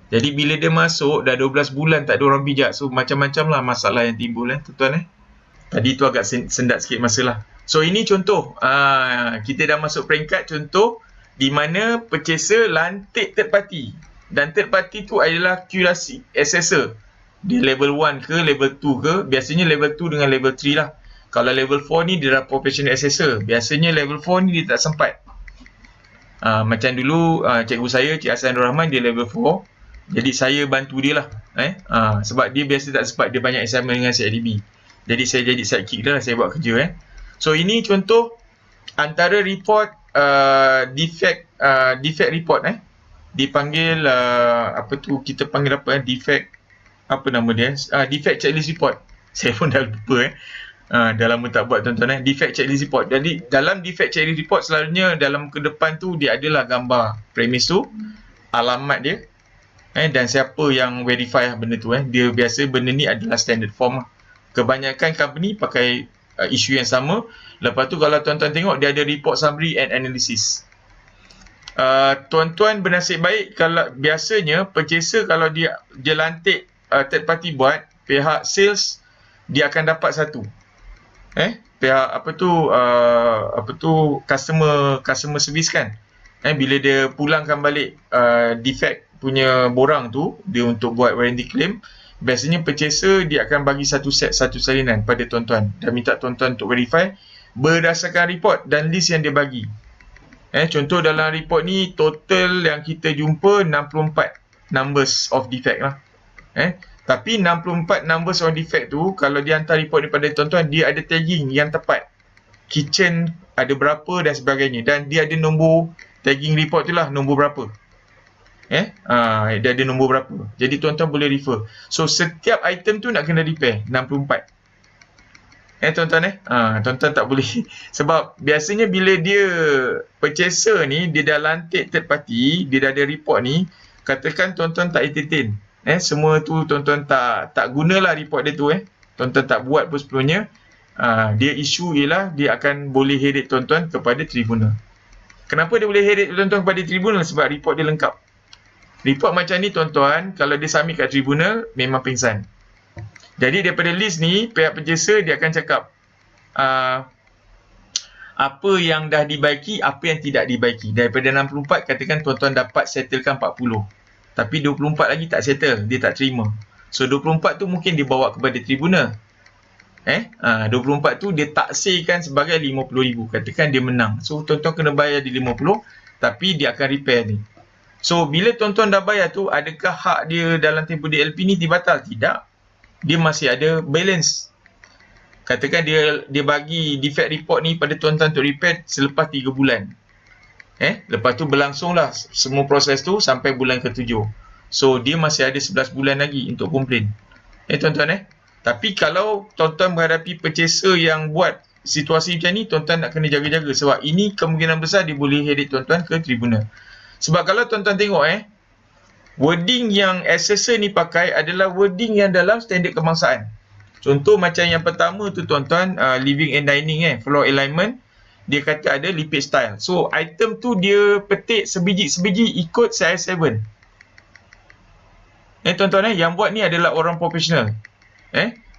Jadi bila dia masuk, dah 12 bulan tak ada orang pijak. So macam-macam lah masalah yang timbul tuan-tuan. Tadi tu agak sendat sikit masa lah. So ini contoh, kita dah masuk peringkat contoh di mana purchaser lantik third party. Dan third party tu adalah QRC assessor. Dia level 1 ke, level 2 ke. Biasanya level 2 dengan level 3 lah. Kalau level 4 ni dia dah professional assessor. Biasanya level 4 ni dia tak sempat. Macam dulu cikgu saya, Cik Hassan Abdul Rahman, dia level 4. Jadi saya bantu dia lah. Sebab dia biasa tak sempat, dia banyak assignment dengan CIDB. Jadi saya jadi sidekick dia lah, saya buat kerja. So ini contoh antara report defect report dipanggil kita panggil apa defect, apa nama dia, defect checklist report. Saya pun dah lupa dah lama tak buat tuan-tuan. Defect checklist report. Jadi dalam defect checklist report selalunya dalam ke depan tu dia adalah gambar premis tu, alamat dia, dan siapa yang verify benda tu. Dia biasa benda ni adalah standard form. Kebanyakan company pakai isu yang sama. Lepas tu kalau tuan-tuan tengok dia ada report summary and analysis. Tuan-tuan bernasib baik kalau biasanya purchaser kalau dia lantik third party buat, pihak sales dia akan dapat satu. Pihak customer service kan. Bila dia pulangkan balik defect punya borang tu dia untuk buat warranty claim, biasanya purchaser dia akan bagi satu salinan pada tuan-tuan dan minta tuan-tuan untuk verify berdasarkan report dan list yang dia bagi. Contoh dalam report ni total yang kita jumpa 64 numbers of defect lah. Tapi 64 numbers of defect tu kalau dia hantar report daripada tuan-tuan, dia ada tagging yang tepat. Kitchen ada berapa dan sebagainya, dan dia ada nombor tagging report tu lah, nombor berapa. Dia ada nombor berapa. Jadi tuan-tuan boleh refer. So setiap item tu nak kena repair 64. Tuan-tuan tuan-tuan tak boleh sebab biasanya bila dia purchaser ni dia dah lantik third party, dia dah ada report ni, katakan tuan-tuan tak entertain. Semua tu tuan-tuan tak gunalah report dia tu. Tuan-tuan tak buat pun sepenuhnya. Dia isu ialah dia akan boleh herit tuan-tuan kepada tribunal. Kenapa dia boleh herit tuan-tuan kepada tribunal? Sebab report dia lengkap. Report macam ni tuan-tuan, kalau dia submit kat tribunal memang pingsan. Jadi daripada list ni, pihak purchaser dia akan cakap apa yang dah dibaiki, apa yang tidak dibaiki. Daripada 64, katakan tuan-tuan dapat settlekan 40. Tapi 24 lagi tak settle, dia tak terima. So 24 tu mungkin dibawa kepada tribunal. 24 tu dia taksirkan sebagai 50,000. Katakan dia menang. So tuan-tuan kena bayar di 50, tapi dia akan repair ni. So bila tuan-tuan dah bayar tu, adakah hak dia dalam tempoh DLP ni dibatal? Tidak. Dia masih ada balance. Katakan dia bagi defect report ni pada tuan-tuan untuk repair selepas 3 bulan. Lepas tu berlangsunglah semua proses tu sampai bulan ke-7. So dia masih ada 11 bulan lagi untuk komplain. Tuan-tuan Tapi kalau tuan-tuan menghadapi purchaser yang buat situasi macam ni, tuan-tuan nak kena jaga-jaga sebab ini kemungkinan besar dia boleh herit tuan-tuan ke tribunal. Sebab kalau tuan-tuan tengok wording yang assessor ni pakai adalah wording yang dalam standard kebangsaan. Contoh macam yang pertama tu tuan-tuan, living and dining floor alignment, dia kata ada lipid style. So item tu dia petik sebiji-sebiji ikut size 7. Tuan-tuan yang buat ni adalah orang profesional.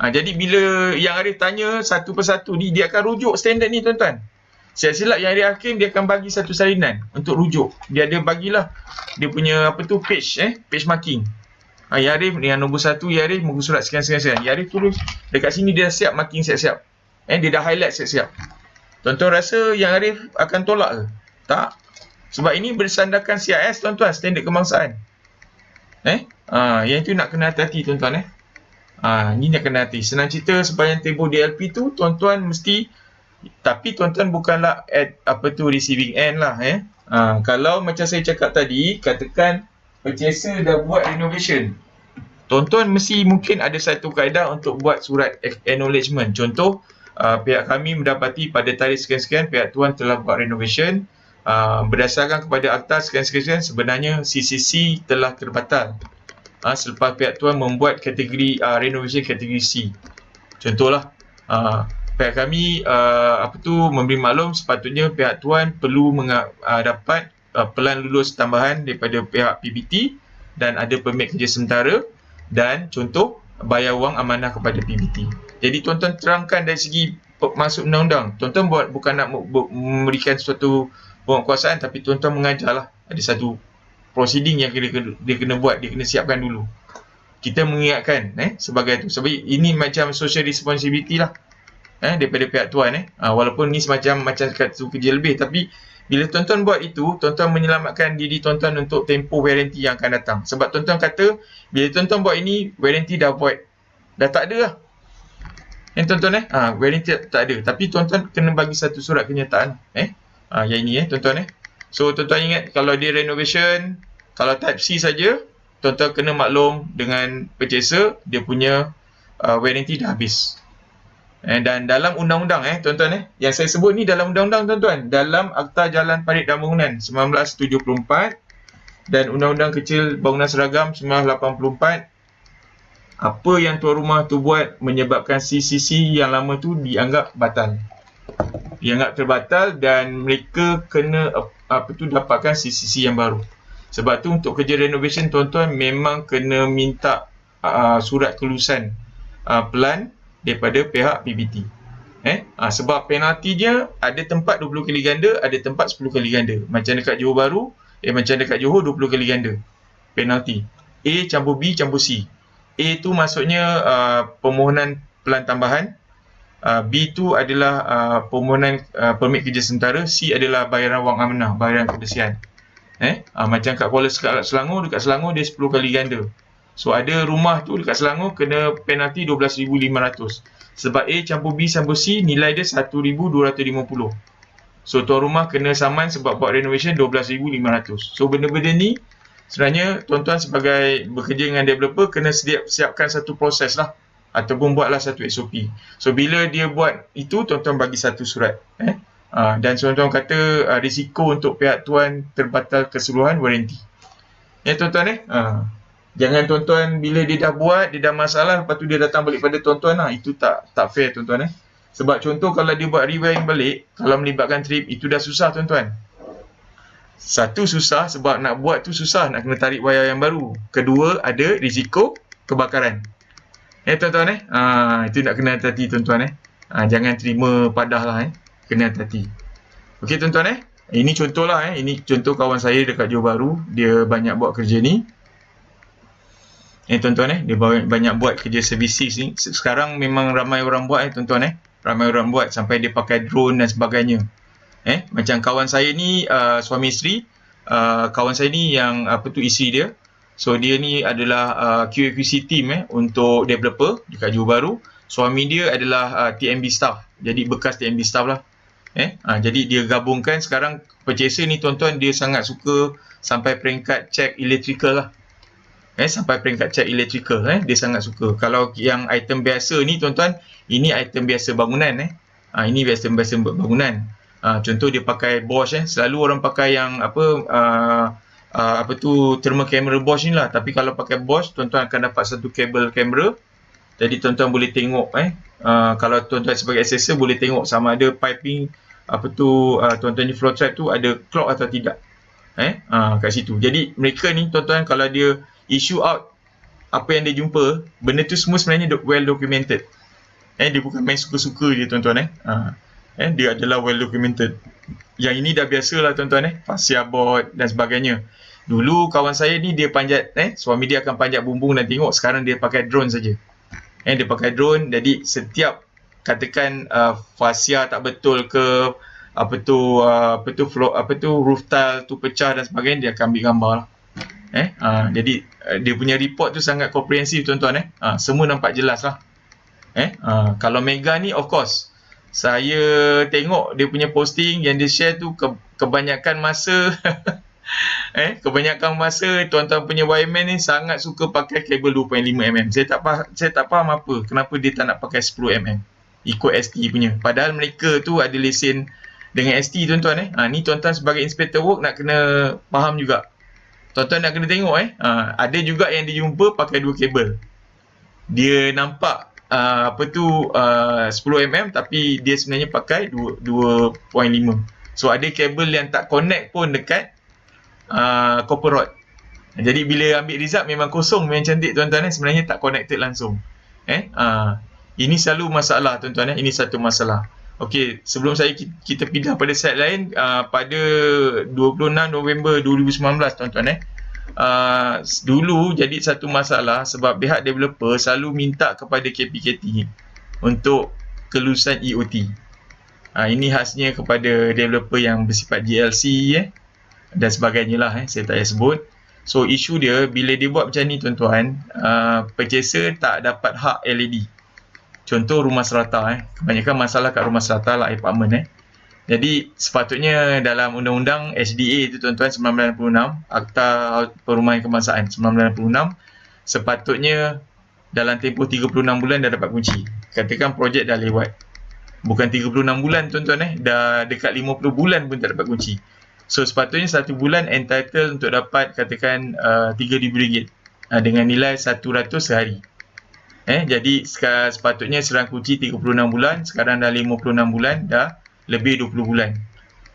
Jadi bila Yang Arif tanya satu persatu ni, dia akan rujuk standard ni tuan-tuan. Silap-silap Yang Arif Hakim dia akan bagi satu salinan untuk rujuk. Dia ada bagilah dia punya page marking. Yang Arif yang nombor 1, Yang Arif muka surat sekian-sekian. Yang Arif tulis dekat sini dia dah siap marking siap-siap. Dia dah highlight siap-siap. Tuan-tuan rasa Yang Arif akan tolak ke? Tak. Sebab ini bersandarkan CIS tuan-tuan, standard kebangsaan. Yang itu nak kena hati-hati tuan-tuan. Ni nak kena hati. Senang cerita sepanjang tempoh DLP tu tuan-tuan mesti, tapi tuan-tuan bukanlah at receiving end lah. Kalau macam saya cakap tadi, katakan purchaser dah buat renovation, tuan-tuan mesti mungkin ada satu kaedah untuk buat surat acknowledgement. Contoh, pihak kami mendapati pada tarikh sekian-sekian pihak tuan telah buat renovation, berdasarkan kepada akta sekian-sekian sebenarnya CCC telah terbatal selepas pihak tuan membuat kategori renovation kategori C. Contohlah, pihak kami memberi maklum sepatutnya pihak tuan perlu dapat pelan lulus tambahan daripada pihak PBT dan ada permit kerja sementara dan contoh bayar wang amanah kepada PBT. Jadi tuan-tuan terangkan dari segi masuk undang-undang. Tuan-tuan bukan nak memberikan suatu penguatkuasaan, tapi tuan-tuan mengajarlah. Ada satu proceeding yang dia kena buat, dia kena siapkan dulu. Kita mengingatkan sebagai tu. Sebab ini macam social responsibility lah daripada pihak tuan walaupun ni macam satu kerja lebih, tapi bila tuan-tuan buat itu, tuan-tuan menyelamatkan diri tuan-tuan untuk tempoh warranty yang akan datang. Sebab tuan-tuan kata bila tuan-tuan buat ini, warranty dah tak ada lah. Tuan-tuan warranty tak ada, tapi tuan-tuan kena bagi satu surat kenyataan yang ini tuan-tuan So tuan-tuan ingat, kalau dia renovation, kalau type C saja, tuan-tuan kena maklum dengan purchaser, dia punya warranty dah habis. Dan dalam undang-undang tuan-tuan yang saya sebut ni dalam undang-undang tuan-tuan, dalam Akta Jalan Parit dan Bangunan 1974 dan Undang-Undang Kecil Bangunan Seragam 1984, apa yang tuan rumah tu buat menyebabkan CCC yang lama tu dianggap batal. Dianggap terbatal dan mereka kena dapatkan CCC yang baru. Sebab tu untuk kerja renovation tuan-tuan memang kena minta surat kelulusan pelan daripada pihak PBT. Sebab penalti dia ada tempat 20 kali ganda, ada tempat 10 kali ganda. Macam dekat Johor Bahru, macam dekat Johor 20 kali ganda. Penalti. A campur B campur C. A tu maksudnya permohonan pelan tambahan. B tu adalah permohonan permit kerja sementara. C adalah bayaran wang amanah, bayaran kebersihan. Macam kat Kuala Selangor, dekat Selangor dia 10 kali ganda. So ada rumah tu dekat Selangor kena penalti 12,500. Sebab A campur B campur C nilai dia 1,250. So tuan rumah kena saman sebab buat renovation 12,500. So benda-benda ni sebenarnya tuan-tuan sebagai bekerja dengan developer kena siapkan satu proses lah, ataupun buatlah satu SOP. So bila dia buat itu, tuan-tuan bagi satu surat dan tuan-tuan kata risiko untuk pihak tuan terbatal keseluruhan warranty. Tuan-tuan jangan tuan-tuan bila dia dah buat, dia dah masalah, lepas tu dia datang balik pada tuan-tuan itu tak fair tuan-tuan Sebab contoh kalau dia buat rewiring balik, kalau melibatkan trip, itu dah susah tuan-tuan. Satu, susah sebab nak buat tu susah, nak kena tarik wayar yang baru. Kedua, ada risiko kebakaran. Tuan-tuan itu nak kena hati-hati tuan-tuan jangan terima padah lah kena hati-hati. Okey tuan-tuan ini contoh lah ini contoh kawan saya dekat Johor Bahru, dia banyak buat kerja ni. Tuan-tuan dia banyak buat kerja services ni. Sekarang memang ramai orang buat tuan-tuan ramai orang buat sampai dia pakai drone dan sebagainya. Macam kawan saya ni suami isteri, kawan saya ni yang isteri dia. So dia ni adalah QAQC team untuk developer dekat Johor Bahru. Suami dia adalah TMB staff. Jadi bekas TMB staff lah. Jadi dia gabungkan sekarang purchaser ni tuan-tuan, dia sangat suka sampai peringkat check electrical lah. Sampai peringkat check electrical dia sangat suka. Kalau yang item biasa ni tuan-tuan, ini item biasa bangunan ini biasa bangunan. Contoh dia pakai Bosch selalu orang pakai yang thermal camera Bosch ni lah. Tapi kalau pakai Bosch, tuan-tuan akan dapat satu kabel kamera. Jadi tuan-tuan boleh tengok kalau tuan-tuan sebagai assessor boleh tengok sama ada piping tuan-tuan ni flow trap tu ada clog atau tidak. Kat situ. Jadi mereka ni tuan-tuan kalau dia issue out apa yang dia jumpa, benda tu semua sebenarnya well documented. Dia bukan main suka-suka je tuan-tuan dia adalah well documented. Yang ini dah biasa lah tuan-tuan fascia board dan sebagainya. Dulu kawan saya ni dia panjat suami dia akan panjat bumbung dan tengok. Sekarang dia pakai drone saja. Dia pakai drone, jadi setiap katakan fascia tak betul ke roof tile tu pecah dan sebagainya, dia akan ambil gambar lah. Jadi dia punya report tu sangat komprehensif tuan-tuan semua nampak jelas lah. Kalau Mega ni of course saya tengok dia punya posting yang dia share tu kebanyakan masa kebanyakan masa tuan-tuan punya wireman ni sangat suka pakai kabel 2.5mm. Saya tak faham apa kenapa dia tak nak pakai 10mm ikut ST punya, padahal mereka tu ada lesen dengan ST tuan-tuan ni tuan-tuan sebagai inspector work nak kena faham juga. Tuan-tuan nak kena tengok ada juga yang dia jumpa pakai dua kabel. Dia nampak 10mm tapi dia sebenarnya pakai 2.5. So ada kabel yang tak connect pun dekat copper rod. Jadi bila ambil result memang kosong, memang cantik tuan-tuan sebenarnya tak connected langsung. Ini selalu masalah tuan-tuan ini satu masalah. Okey, sebelum kita pindah pada slide lain, pada 26 November 2019 tuan-tuan dulu jadi satu masalah sebab pihak developer selalu minta kepada KPKT untuk kelulusan EOT. Ini khasnya kepada developer yang bersifat GLC dan sebagainya lah, saya tak payah sebut. So isu dia bila dia buat macam ni tuan-tuan, purchaser tak dapat hak LED. Contoh rumah serata kebanyakan masalah kat rumah serata lah, apartment Jadi sepatutnya dalam undang-undang HDA tu tuan-tuan 1996, Akta Perumahan Kebangsaan 1996, sepatutnya dalam tempoh 36 bulan dah dapat kunci. Katakan projek dah lewat, bukan 36 bulan tuan-tuan dah dekat 50 bulan pun tak dapat kunci. So sepatutnya 1 bulan entitled untuk dapat katakan RM3,000 dengan nilai 100 sehari. Jadi sepatutnya serang kunci 36 bulan, sekarang dah 56 bulan, dah lebih 20 bulan.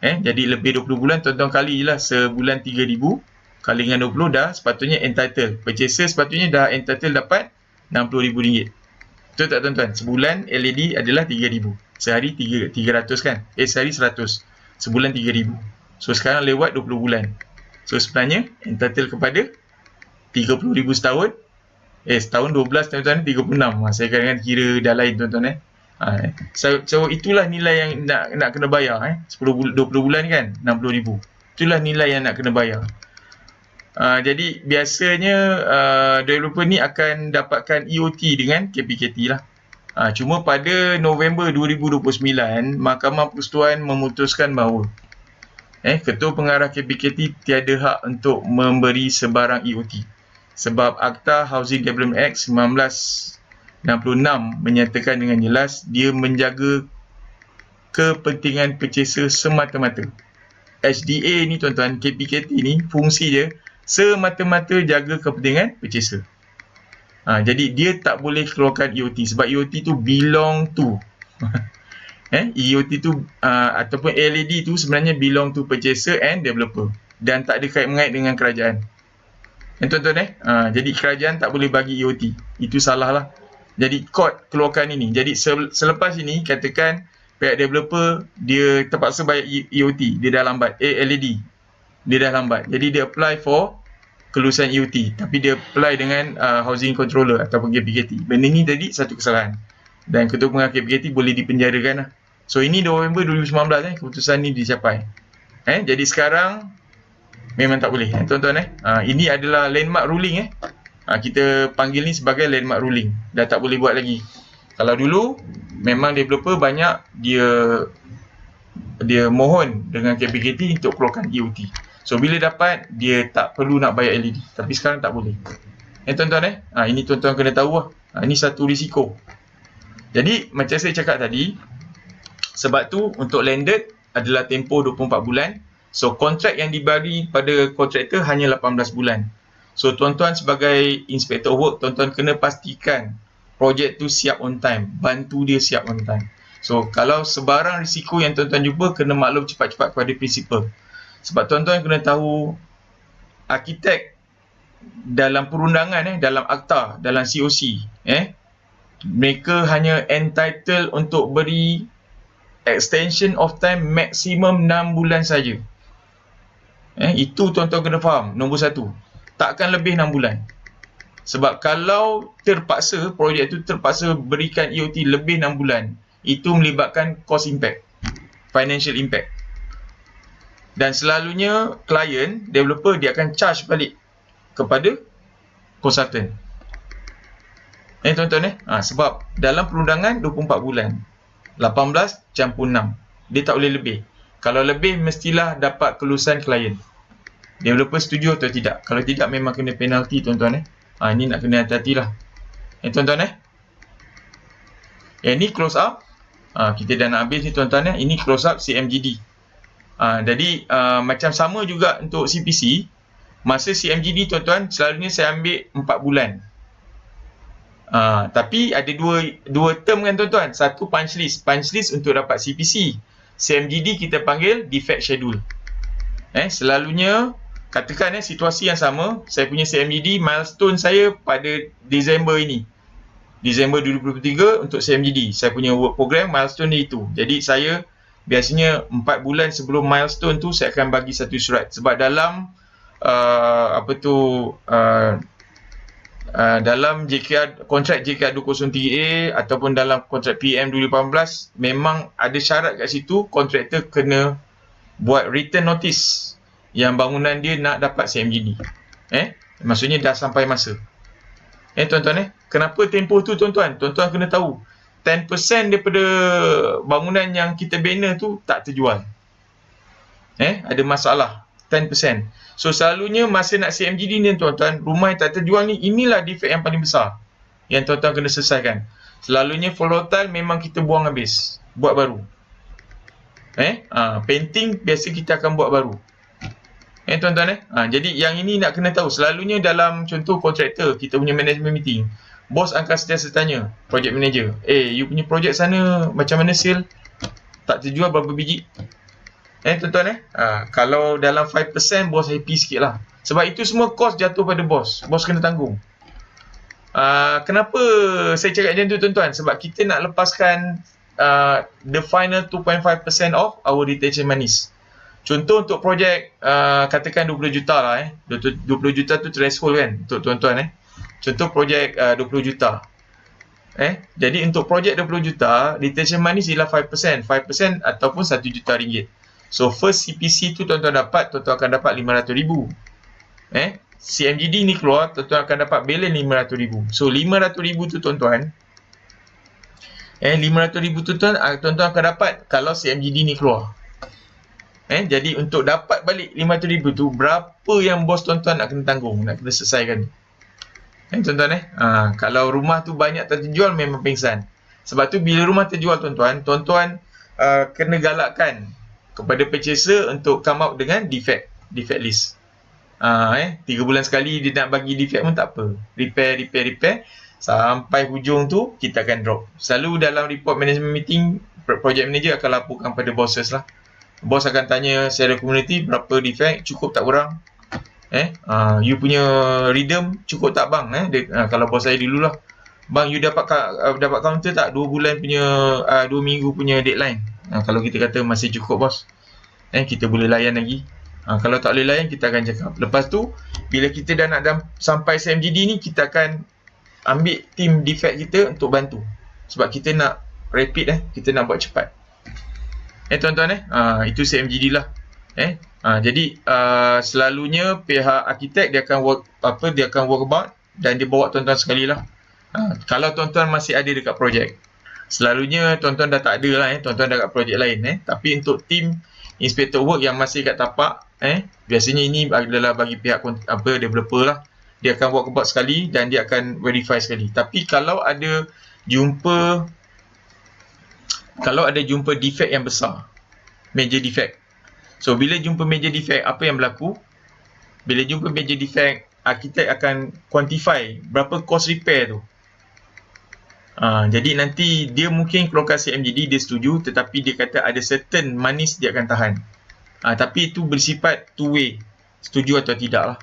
Jadi lebih 20 bulan tuan-tuan kali lah sebulan 3,000 kali dengan 20 dah sepatutnya entitled. Purchaser sepatutnya dah entitled dapat RM60,000. Betul tak tuan-tuan? Sebulan LED adalah 3,000. Sehari 300 kan? Sehari 100. Sebulan 3,000. So sekarang lewat 20 bulan. So sebenarnya entitled kepada 30,000 setahun. Setahun 12 tuan-tuan 36. Saya kadang-kadang kira dah lain tuan-tuan So itulah nilai yang nak kena bayar 20 bulan kan 60,000. Itulah nilai yang nak kena bayar. Jadi biasanya developer ni akan dapatkan EOT dengan KPKT lah. Cuma pada November 2029 Mahkamah Persekutuan memutuskan bahawa Ketua Pengarah KPKT tiada hak untuk memberi sebarang EOT. Sebab Akta Housing Development Act 1966 menyatakan dengan jelas dia menjaga kepentingan purchaser semata-mata. HDA ni tuan-tuan, KPKT ni fungsi dia semata-mata jaga kepentingan purchaser. Jadi dia tak boleh keluarkan EOT sebab EOT tu belong to EOT tu ataupun LED tu sebenarnya belong to purchaser and developer dan tak ada kait-mengait dengan kerajaan. Tuan-tuan jadi kerajaan tak boleh bagi EOT. Itu salah lah. Jadi court keluarkan ini. Jadi selepas ini katakan pihak developer dia terpaksa bayar EOT, dia dah lambat. LED dia dah lambat. Jadi dia apply for kelulusan EOT tapi dia apply dengan housing controller ataupun KPKT. Benda ni jadi satu kesalahan. Dan Ketua Pengarah KPKT boleh dipenjarakan lah. So ini November 2019 keputusan ni dicapai. Jadi sekarang memang tak boleh tuan-tuan ini adalah landmark ruling kita panggil ni sebagai landmark ruling. Dah tak boleh buat lagi. Kalau dulu memang developer banyak dia mohon dengan KPKT untuk keluarkan EOT. So bila dapat dia tak perlu nak bayar LED. Tapi sekarang tak boleh. Tuan-tuan ini tuan-tuan kena tahu lah. Ini satu risiko. Jadi macam saya cakap tadi, sebab tu untuk landed adalah tempoh 24 bulan. So kontrak yang dibagi pada kontraktor hanya 18 bulan. So tuan-tuan sebagai inspector work, tuan-tuan kena pastikan projek tu siap on time, bantu dia siap on time. So kalau sebarang risiko yang tuan-tuan jumpa, kena maklum cepat-cepat kepada principal. Sebab tuan-tuan kena tahu arkitek dalam perundangan dalam akta, dalam COC mereka hanya entitled untuk beri extension of time maksimum 6 bulan saja. Itu tuan-tuan kena faham. Nombor satu, takkan lebih 6 bulan. Sebab kalau terpaksa, projek tu terpaksa berikan EOT lebih 6 bulan, itu melibatkan cost impact, financial impact. Dan selalunya klien, developer dia akan charge balik kepada konsultan. Tuan-tuan sebab dalam perundangan 24 bulan, 18 campur 6. Dia tak boleh lebih. Kalau lebih mestilah dapat kelulusan klien. Developer setuju atau tidak. Kalau tidak memang kena penalti tuan-tuan ini nak kena hati-hati lah. Tuan-tuan ini close up. Kita dah nak habis ni tuan-tuan Ini close up CMGD. Jadi macam sama juga untuk CPC. Masa CMGD tuan-tuan selalunya saya ambil 4 bulan. Tapi ada dua term kan tuan-tuan. Satu punch list. Punch list untuk dapat CPC. CMGD kita panggil defect schedule. Selalunya katakan situasi yang sama, saya punya CMGD, milestone saya pada Disember ini. Disember 2023 untuk CMGD. Saya punya work program, milestone dia itu. Jadi saya biasanya 4 bulan sebelum milestone tu, saya akan bagi satu surat. Sebab dalam dalam JKR, kontrak JKR 203A ataupun dalam kontrak PM 2018, memang ada syarat kat situ, kontraktor kena buat written notice yang bangunan dia nak dapat CMGD. Maksudnya dah sampai masa. Tuan-tuan kenapa tempoh tu tuan-tuan? Tuan-tuan kena tahu 10% daripada bangunan yang kita bina tu tak terjual. Ada masalah 10%. So selalunya masa nak CMGD ni tuan-tuan, rumah yang tak terjual ni, inilah defect yang paling besar yang tuan-tuan kena selesaikan. Selalunya volatile memang kita buang habis, buat baru. Painting biasa kita akan buat baru. Tuan-tuan jadi yang ini nak kena tahu. Selalunya dalam contoh kontraktor, kita punya management meeting, bos akan sentiasa tanya project manager, you punya projek sana macam mana sale? Tak terjual berapa biji? Tuan-tuan kalau dalam 5%, bos happy sikit lah. Sebab itu semua cost jatuh pada bos. Bos kena tanggung. Kenapa saya cakap macam tu tuan-tuan? Sebab kita nak lepaskan the final 2.5% of our retention monies. Contoh untuk projek katakan 20 juta lah 20 juta tu threshold kan untuk tuan-tuan Contoh projek 20 juta. Jadi untuk projek 20 juta, retention money ialah 5%. 5% ataupun 1 juta ringgit. So first CPC tu tuan-tuan dapat, tuan-tuan akan dapat 500,000. CMGD ni keluar, tuan-tuan akan dapat balance 500,000. So 500,000 tu tuan-tuan, 500,000 tu tuan-tuan akan dapat kalau CMGD ni keluar. Jadi untuk dapat balik 500,000 tu, berapa yang bos tuan-tuan nak kena tanggung, nak kena selesaikan. Tuan-tuan kalau rumah tu banyak tak terjual, memang pengsan. Sebab tu bila rumah terjual tuan-tuan, tuan-tuan kena galakkan kepada purchaser untuk come out dengan defect list. 3 bulan sekali dia nak bagi defect pun tak apa. Repair sampai hujung tu kita akan drop. Selalu dalam report management meeting, project manager akan laporkan pada bosses lah. Bos akan tanya secara community, berapa defect, cukup tak kurang? You punya rhythm cukup tak bang? Kalau bos saya dulu lah, bang, you dapat counter tak 2 bulan punya 2 minggu punya deadline? Kalau kita kata masih cukup bos, kita boleh layan lagi. Kalau tak boleh layan, kita akan cakap. Lepas tu, bila kita dah nak sampai CMGD ni, kita akan ambil team defect kita untuk bantu. Sebab kita nak rapid kita nak buat cepat. Tuan-tuan itu CMGD lah. Jadi selalunya pihak arkitek dia akan work about dan dia bawa tuan-tuan sekali lah. Kalau tuan-tuan masih ada dekat projek, selalunya tuan-tuan dah tak ada lah tuan-tuan dah kat projek lain tapi untuk tim inspector work yang masih kat tapak, biasanya ini adalah bagi pihak developer lah. Dia akan work about sekali dan dia akan verify sekali. Tapi kalau ada jumpa defect yang besar, major defect. So bila jumpa major defect, apa yang berlaku? Bila jumpa major defect, arkitek akan quantify berapa cost repair tu. Jadi nanti dia mungkin keluarkan CMGD, dia setuju, tetapi dia kata ada certain manis dia akan tahan. Tapi itu bersifat two way, setuju atau tidak lah.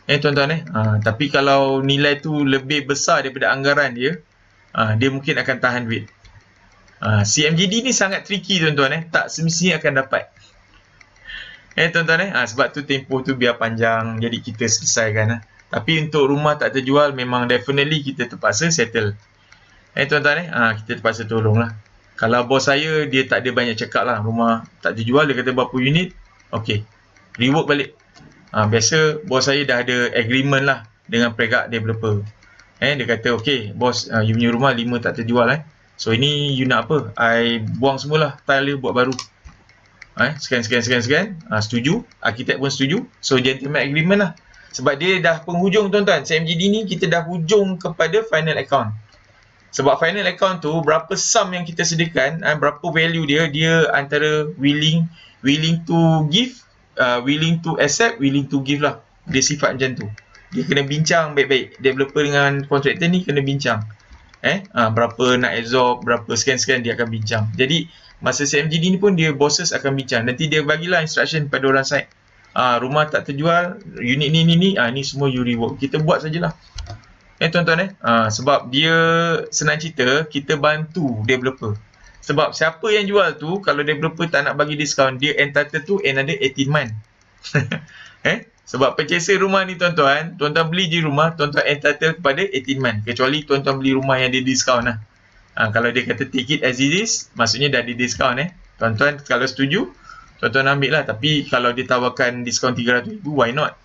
Tuan-tuan tapi kalau nilai tu lebih besar daripada anggaran dia, dia mungkin akan tahan duit. CMGD ni sangat tricky tuan-tuan tak semestinya akan dapat. Tuan-tuan sebab tu tempoh tu biar panjang, jadi kita selesaikan Tapi untuk rumah tak terjual, memang definitely kita terpaksa settle. Tuan-tuan kita terpaksa tolong lah. Kalau bos saya, dia tak ada banyak cakap lah, rumah tak terjual, dia kata berapa unit, ok, rework balik. Biasa bos saya dah ada agreement lah dengan peringkat developer. Dia kata ok bos, you punya rumah 5 tak terjual so ini you nak apa, I buang semualah tile dia, buat baru. Sekian. Setuju, arkitek pun setuju. So gentleman agreement lah. Sebab dia dah penghujung tuan-tuan, CMGD ni kita dah hujung kepada final account. Sebab final account tu, berapa sum yang kita sediakan, berapa value dia antara willing to give, willing to accept, willing to give lah. Dia sifat macam tu. Dia kena bincang baik-baik. Developer dengan kontraktor ni kena bincang. Berapa nak absorb, berapa sekian-sekian dia akan bincang. Jadi masa CMGD ni pun dia bosses akan bincang. Nanti dia bagilah instruction pada orang site. rumah tak terjual, unit ni ni semua you rework. Kita buat sajalah. Tuan-tuan sebab dia senang cerita, kita bantu developer. Sebab siapa yang jual tu, kalau developer tak nak bagi diskaun, dia entitled tu another 18 month. Sebab purchaser rumah ni tuan-tuan beli je rumah, tuan-tuan entitled kepada 18 month. Kecuali tuan-tuan beli rumah yang dia diskaun lah. Kalau dia kata take it as it is, maksudnya dah di diskaun. Tuan-tuan kalau setuju, tuan-tuan ambil lah. Tapi kalau dia tawarkan diskaun 300,000, why not?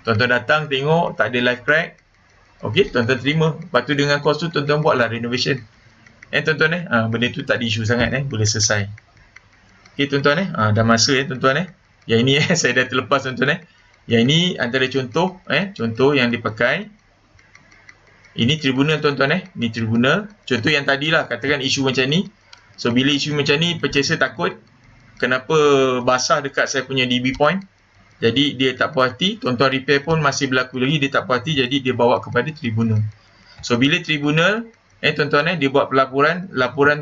Tuan-tuan datang tengok, tak ada live crack, okey, tuan-tuan terima. Lepas tu dengan kos tu tuan-tuan buatlah renovation. Tuan-tuan benda tu tak ada isu sangat, boleh selesai. Okey tuan-tuan dah masa tuan-tuan Yang ini saya dah terlepas tuan-tuan Yang ini antara contoh contoh yang dipakai. Ini tribunal tuan-tuan Ini tribunal. Contoh yang tadilah, katakan isu macam ni. So bila isu macam ni, purchaser takut kenapa basah dekat saya punya DB point. Jadi dia tak puas hati, tuan-tuan repair pun masih berlaku lagi, dia tak puas hati, jadi dia bawa kepada tribunal. So bila tribunal tuan-tuan dia buat laporan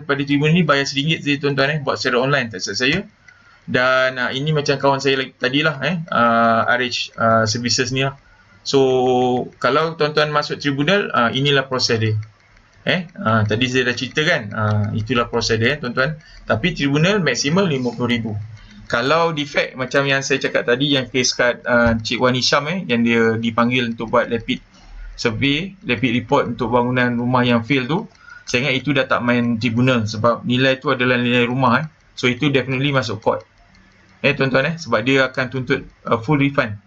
kepada tribunal ni, bayar RM1 saja tuan-tuan buat secara online, tak silap saya. Dan ini macam kawan saya tadilah RH Services ni lah. So kalau tuan-tuan masuk tribunal, inilah proses dia. Tadi saya dah cerita kan, itulah proses dia tuan-tuan. Tapi tribunal maksimal RM50,000. Kalau defect macam yang saya cakap tadi, yang kes kad Cik Wan Hisham yang dia dipanggil untuk buat rapid survey, rapid report untuk bangunan rumah yang fail tu, saya ingat itu dah tak main tribunal sebab nilai tu adalah nilai rumah. So itu definitely masuk court. Tuan-tuan sebab dia akan tuntut full refund.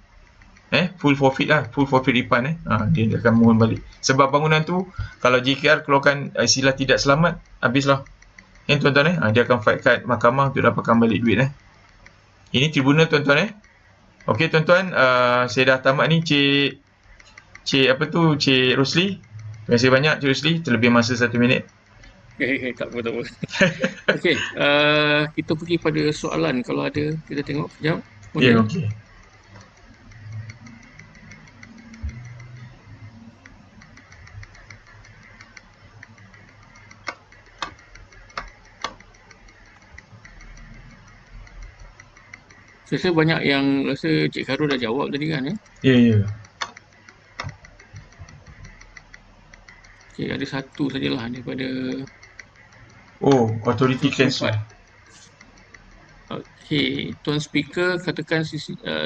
Full forfeit lah, full forfeit refund dia akan mohon balik. Sebab bangunan tu kalau JKR keluarkan istilah tidak selamat, habislah. Tuan-tuan dia akan fight kat mahkamah untuk dapatkan balik duit Ini tribunal tuan-tuan Okey tuan-tuan, saya dah tamat ni Cik Rosli. Terima kasih banyak Cik Rosli, terlebih masa 1 minit. Tak apa. Okey, kita pergi pada soalan. Kalau ada, kita tengok sekejap. Ya, okey. Saya rasa banyak yang rasa Cik Khairul dah jawab tadi kan Ya. Okey, ada satu sajalah daripada authority cancel. Okey, Tuan Speaker katakan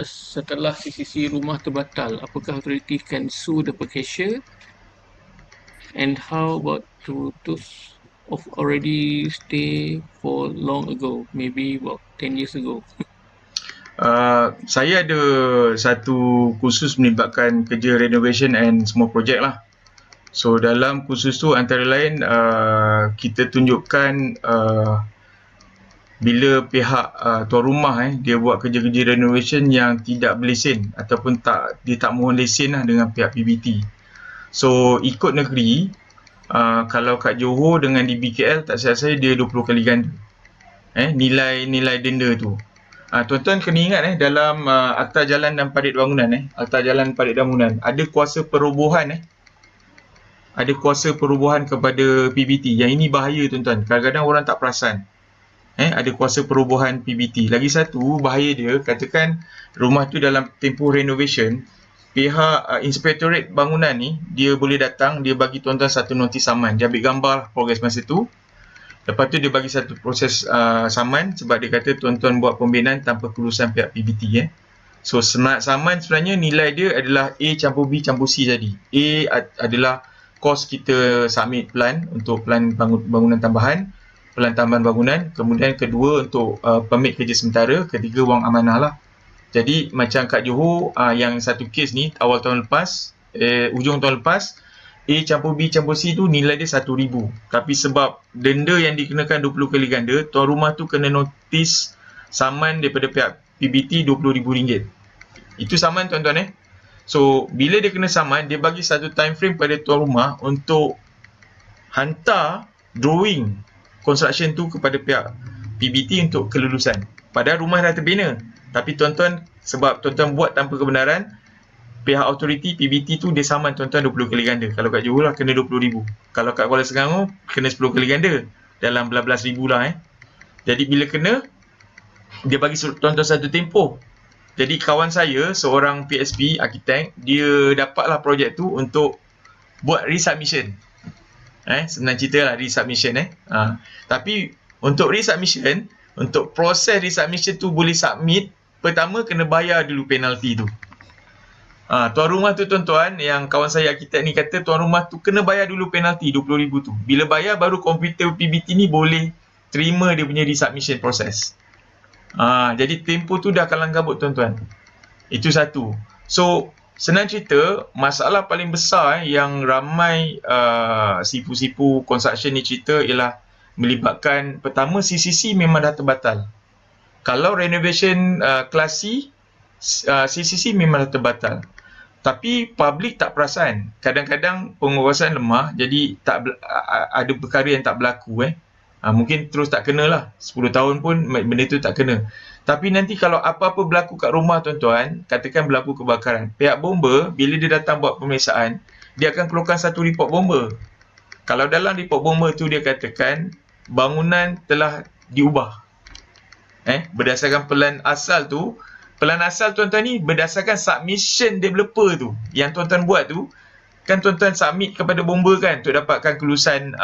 setelah CCC rumah terbatal, apakah authority can sue the purchaser? And how about to those of already stay for long ago, maybe about 10 years ago? Saya ada satu kursus melibatkan kerja renovation and semua projek lah. So dalam kursus tu antara lain kita tunjukkan bila pihak tuan rumah dia buat kerja-kerja renovation yang tidak berlesen ataupun dia tak mohon lesen lah dengan pihak PBT. So ikut negeri, kalau kat Johor dengan di BKL tak silap saya dia 20 kali ganda nilai denda tu. Tuan-tuan kena ingat dalam Akta Jalan dan Parit Bangunan Akta Jalan Parit Bangunan ada kuasa perobohan ada kuasa perobohan kepada PBT. Yang ini bahaya tuan-tuan, kadang-kadang orang tak perasan. Ada kuasa perobohan PBT. Lagi satu bahaya dia, katakan rumah tu dalam tempoh renovation, pihak inspektorat bangunan ni dia boleh datang, dia bagi tuan-tuan satu notis saman, dia ambil gambar progres masa tu. Lepas tu dia bagi satu proses saman sebab dia kata tuan-tuan buat pembenahan tanpa kelulusan pihak PBT. So saman sebenarnya nilai dia adalah A campur B campur C tadi. A adalah kos kita submit plan untuk plan bangunan tambahan, plan tambahan bangunan. Kemudian kedua untuk permit kerja sementara, ketiga wang amanah lah. Jadi macam kat Johor yang satu kes ni awal tahun lepas, ujung tahun lepas, A campur B campur C tu nilai dia RM1,000. Tapi sebab denda yang dikenakan 20 kali ganda, tuan rumah tu kena notis saman daripada pihak PBT RM20,000. Itu saman tuan-tuan So bila dia kena saman, dia bagi satu time frame pada tuan rumah untuk hantar drawing construction tu kepada pihak PBT untuk kelulusan. Padahal rumah dah terbina. Tapi tuan-tuan, sebab tuan-tuan buat tanpa kebenaran, pihak authority PBT tu dia saman tuan-tuan 20 kali ganda. Kalau kat Johor lah kena 20,000. Kalau kat Kuala Selangor kena 10 kali ganda. Dalam belas ribu lah Jadi bila kena, dia bagi tuan-tuan satu tempoh Jadi kawan saya, seorang PSP, arkitek, dia dapatlah projek tu untuk buat resubmission. Senang cerita lah resubmission. Tapi untuk resubmission, untuk proses resubmission tu boleh submit, pertama kena bayar dulu penalti tu. Tuan rumah tu tuan-tuan, yang kawan saya arkitek ni kata tuan rumah tu kena bayar dulu penalti RM20,000 tu. Bila bayar baru komputer PBT ni boleh terima dia punya resubmission proses. Jadi tempoh tu dah kalang kabut tuan-tuan. Itu satu. So senang cerita, masalah paling besar yang ramai sipu-sipu construction ni cerita ialah melibatkan, pertama CCC memang dah terbatal. Kalau renovation kelas C, CCC memang dah terbatal. Tapi public tak perasan. Kadang-kadang pengurusan lemah, jadi ada perkara yang tak berlaku. Mungkin terus tak kena lah. 10 tahun pun benda tu tak kena. Tapi nanti kalau apa-apa berlaku kat rumah tuan-tuan, katakan berlaku kebakaran, pihak bomba bila dia datang buat pemeriksaan, dia akan keluarkan satu report bomba. Kalau dalam report bomba tu dia katakan bangunan telah diubah. Berdasarkan pelan asal tu, pelan asal tuan-tuan ni berdasarkan submission developer tu. Yang tuan-tuan buat tu, kan tuan-tuan submit kepada bomba kan untuk dapatkan kelulusan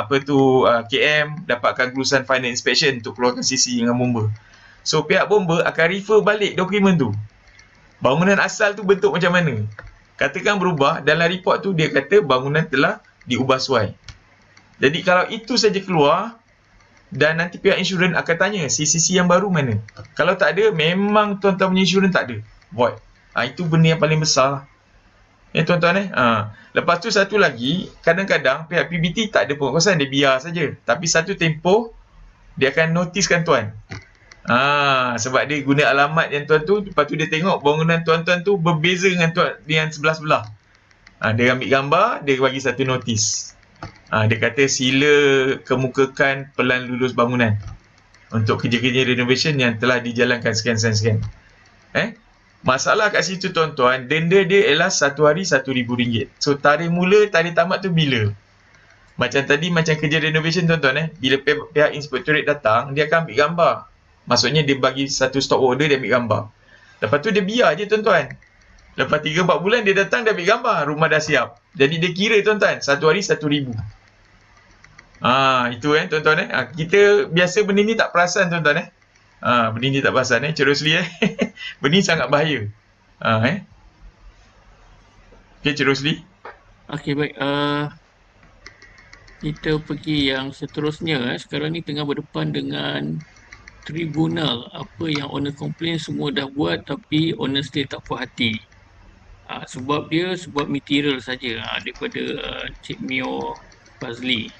KM, dapatkan kelulusan final inspection untuk keluarkan CC dengan bomba. So pihak bomba akan refer balik dokumen tu. Bangunan asal tu bentuk macam mana? Katakan berubah, dalam report tu dia kata bangunan telah diubah suai. Jadi kalau itu saja keluar, dan nanti pihak insurans akan tanya CCC yang baru mana. Kalau tak ada, memang tuan-tuan punya insurans tak ada, void. Itu benda yang paling besar. Tuan-tuan Lepas tu satu lagi, kadang-kadang pihak PBT tak ada pengurusan, dia biar saja. Tapi satu tempoh dia akan notiskan tuan. Sebab dia guna alamat yang tuan tu, lepas tu dia tengok bangunan tuan-tuan tu berbeza dengan tuan yang sebelah-sebelah. Dia ambil gambar, dia bagi satu notis. Dia kata sila kemukakan pelan lulus bangunan untuk kerja-kerja renovation yang telah dijalankan sekian. Masalah kat situ tuan-tuan, denda dia ialah satu hari RM1,000. So tarikh mula, tarikh tamat tu bila? Macam tadi, macam kerja renovation tuan-tuan bila pihak inspektorat datang, dia akan ambil gambar. Maksudnya dia bagi satu stop order, dia ambil gambar. Lepas tu dia biar je tuan-tuan. Lepas 3-4 bulan dia datang, dia ambil gambar, rumah dah siap. Jadi dia kira tuan-tuan, satu hari RM1,000. Itu tuan-tuan kita biasa benda ni tak perasan tuan-tuan benda ni tak perasan Cik Rosli benda ni sangat bahaya. Okay, Cik Rosli. Okey, baik. Kita pergi yang seterusnya. Sekarang ni tengah berdepan dengan tribunal. Apa yang owner complain semua dah buat tapi owner still tak puas hati. Sebab material saja daripada Cik Mio Fazli.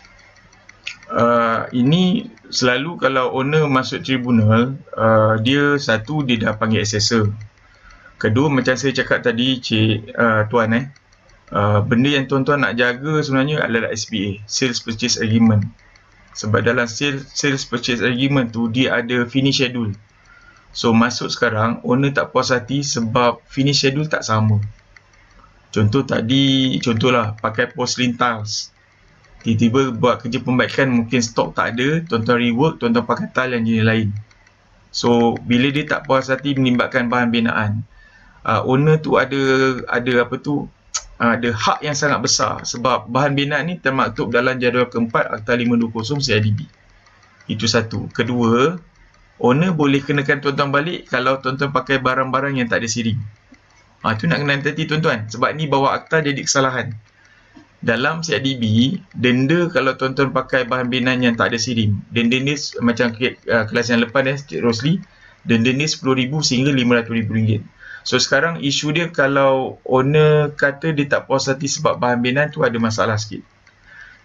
Ini selalu kalau owner masuk tribunal, dia satu, dia dah panggil assessor. Kedua, macam saya cakap tadi tuan benda yang tuan-tuan nak jaga sebenarnya adalah SPA, Sales Purchase Agreement. Sebab dalam Sales Purchase Agreement tu dia ada finish schedule. So masuk sekarang, owner tak puas hati sebab finish schedule tak sama. Contohlah pakai porcelain tiles, tiba-tiba buat kerja pembaikan, mungkin stok tak ada, tuan-tuan rework, tuan-tuan pakai tile yang jenis lain. So bila dia tak puas hati melibatkan bahan binaan, owner tu ada hak yang sangat besar sebab bahan binaan ni termaktub dalam jadual keempat Akta 520 CIDB. Itu satu. Kedua, owner boleh kenakan tuan-tuan balik kalau tuan-tuan pakai barang-barang yang tak ada siring. Itu nak kena hati tuan-tuan sebab ni bawa akta jadi kesalahan. Dalam CIDB, denda kalau tuan-tuan pakai bahan binaan yang tak ada siring, denda ni macam kelas yang lepas Cik Rosli, denda ni RM10,000 sehingga RM500,000. So sekarang isu dia kalau owner kata dia tak puas hati sebab bahan binaan tu ada masalah sikit.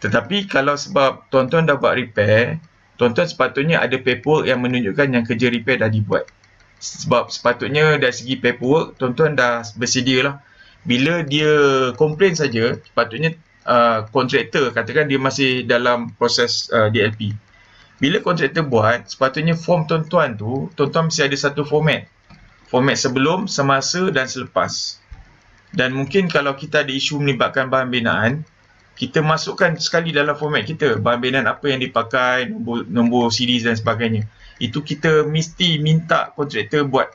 Tetapi kalau sebab tuan-tuan dah buat repair, tuan-tuan sepatutnya ada paperwork yang menunjukkan yang kerja repair dah dibuat. Sebab sepatutnya dari segi paperwork, tuan-tuan dah bersedia lah. Bila dia komplain saja, sepatutnya kontraktor, katakan dia masih dalam proses DLP. Bila kontraktor buat, sepatutnya form tuan-tuan tu, tuan-tuan mesti ada satu format. Format sebelum, semasa dan selepas. Dan mungkin kalau kita ada isu melibatkan bahan binaan, kita masukkan sekali dalam format kita, bahan binaan apa yang dipakai, nombor series dan sebagainya. Itu kita mesti minta kontraktor buat.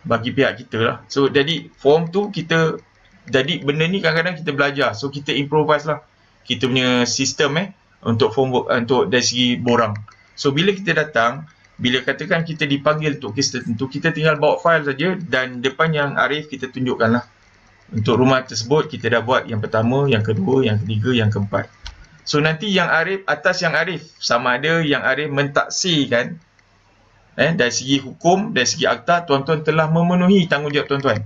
bagi pihak kita lah. So jadi form tu kita, jadi benda ni kadang-kadang kita belajar, so kita improvise lah kita punya sistem untuk form work, untuk dari segi borang. So bila kita datang, bila katakan kita dipanggil untuk kes tertentu, kita tinggal bawa file saja dan depan yang Arif kita tunjukkan lah. Untuk rumah tersebut kita dah buat yang pertama, yang kedua, yang ketiga, yang keempat. So nanti yang Arif, atas yang Arif, sama ada yang Arif mentaksirkan dari segi hukum, dari segi akta, tuan-tuan telah memenuhi tanggungjawab tuan-tuan.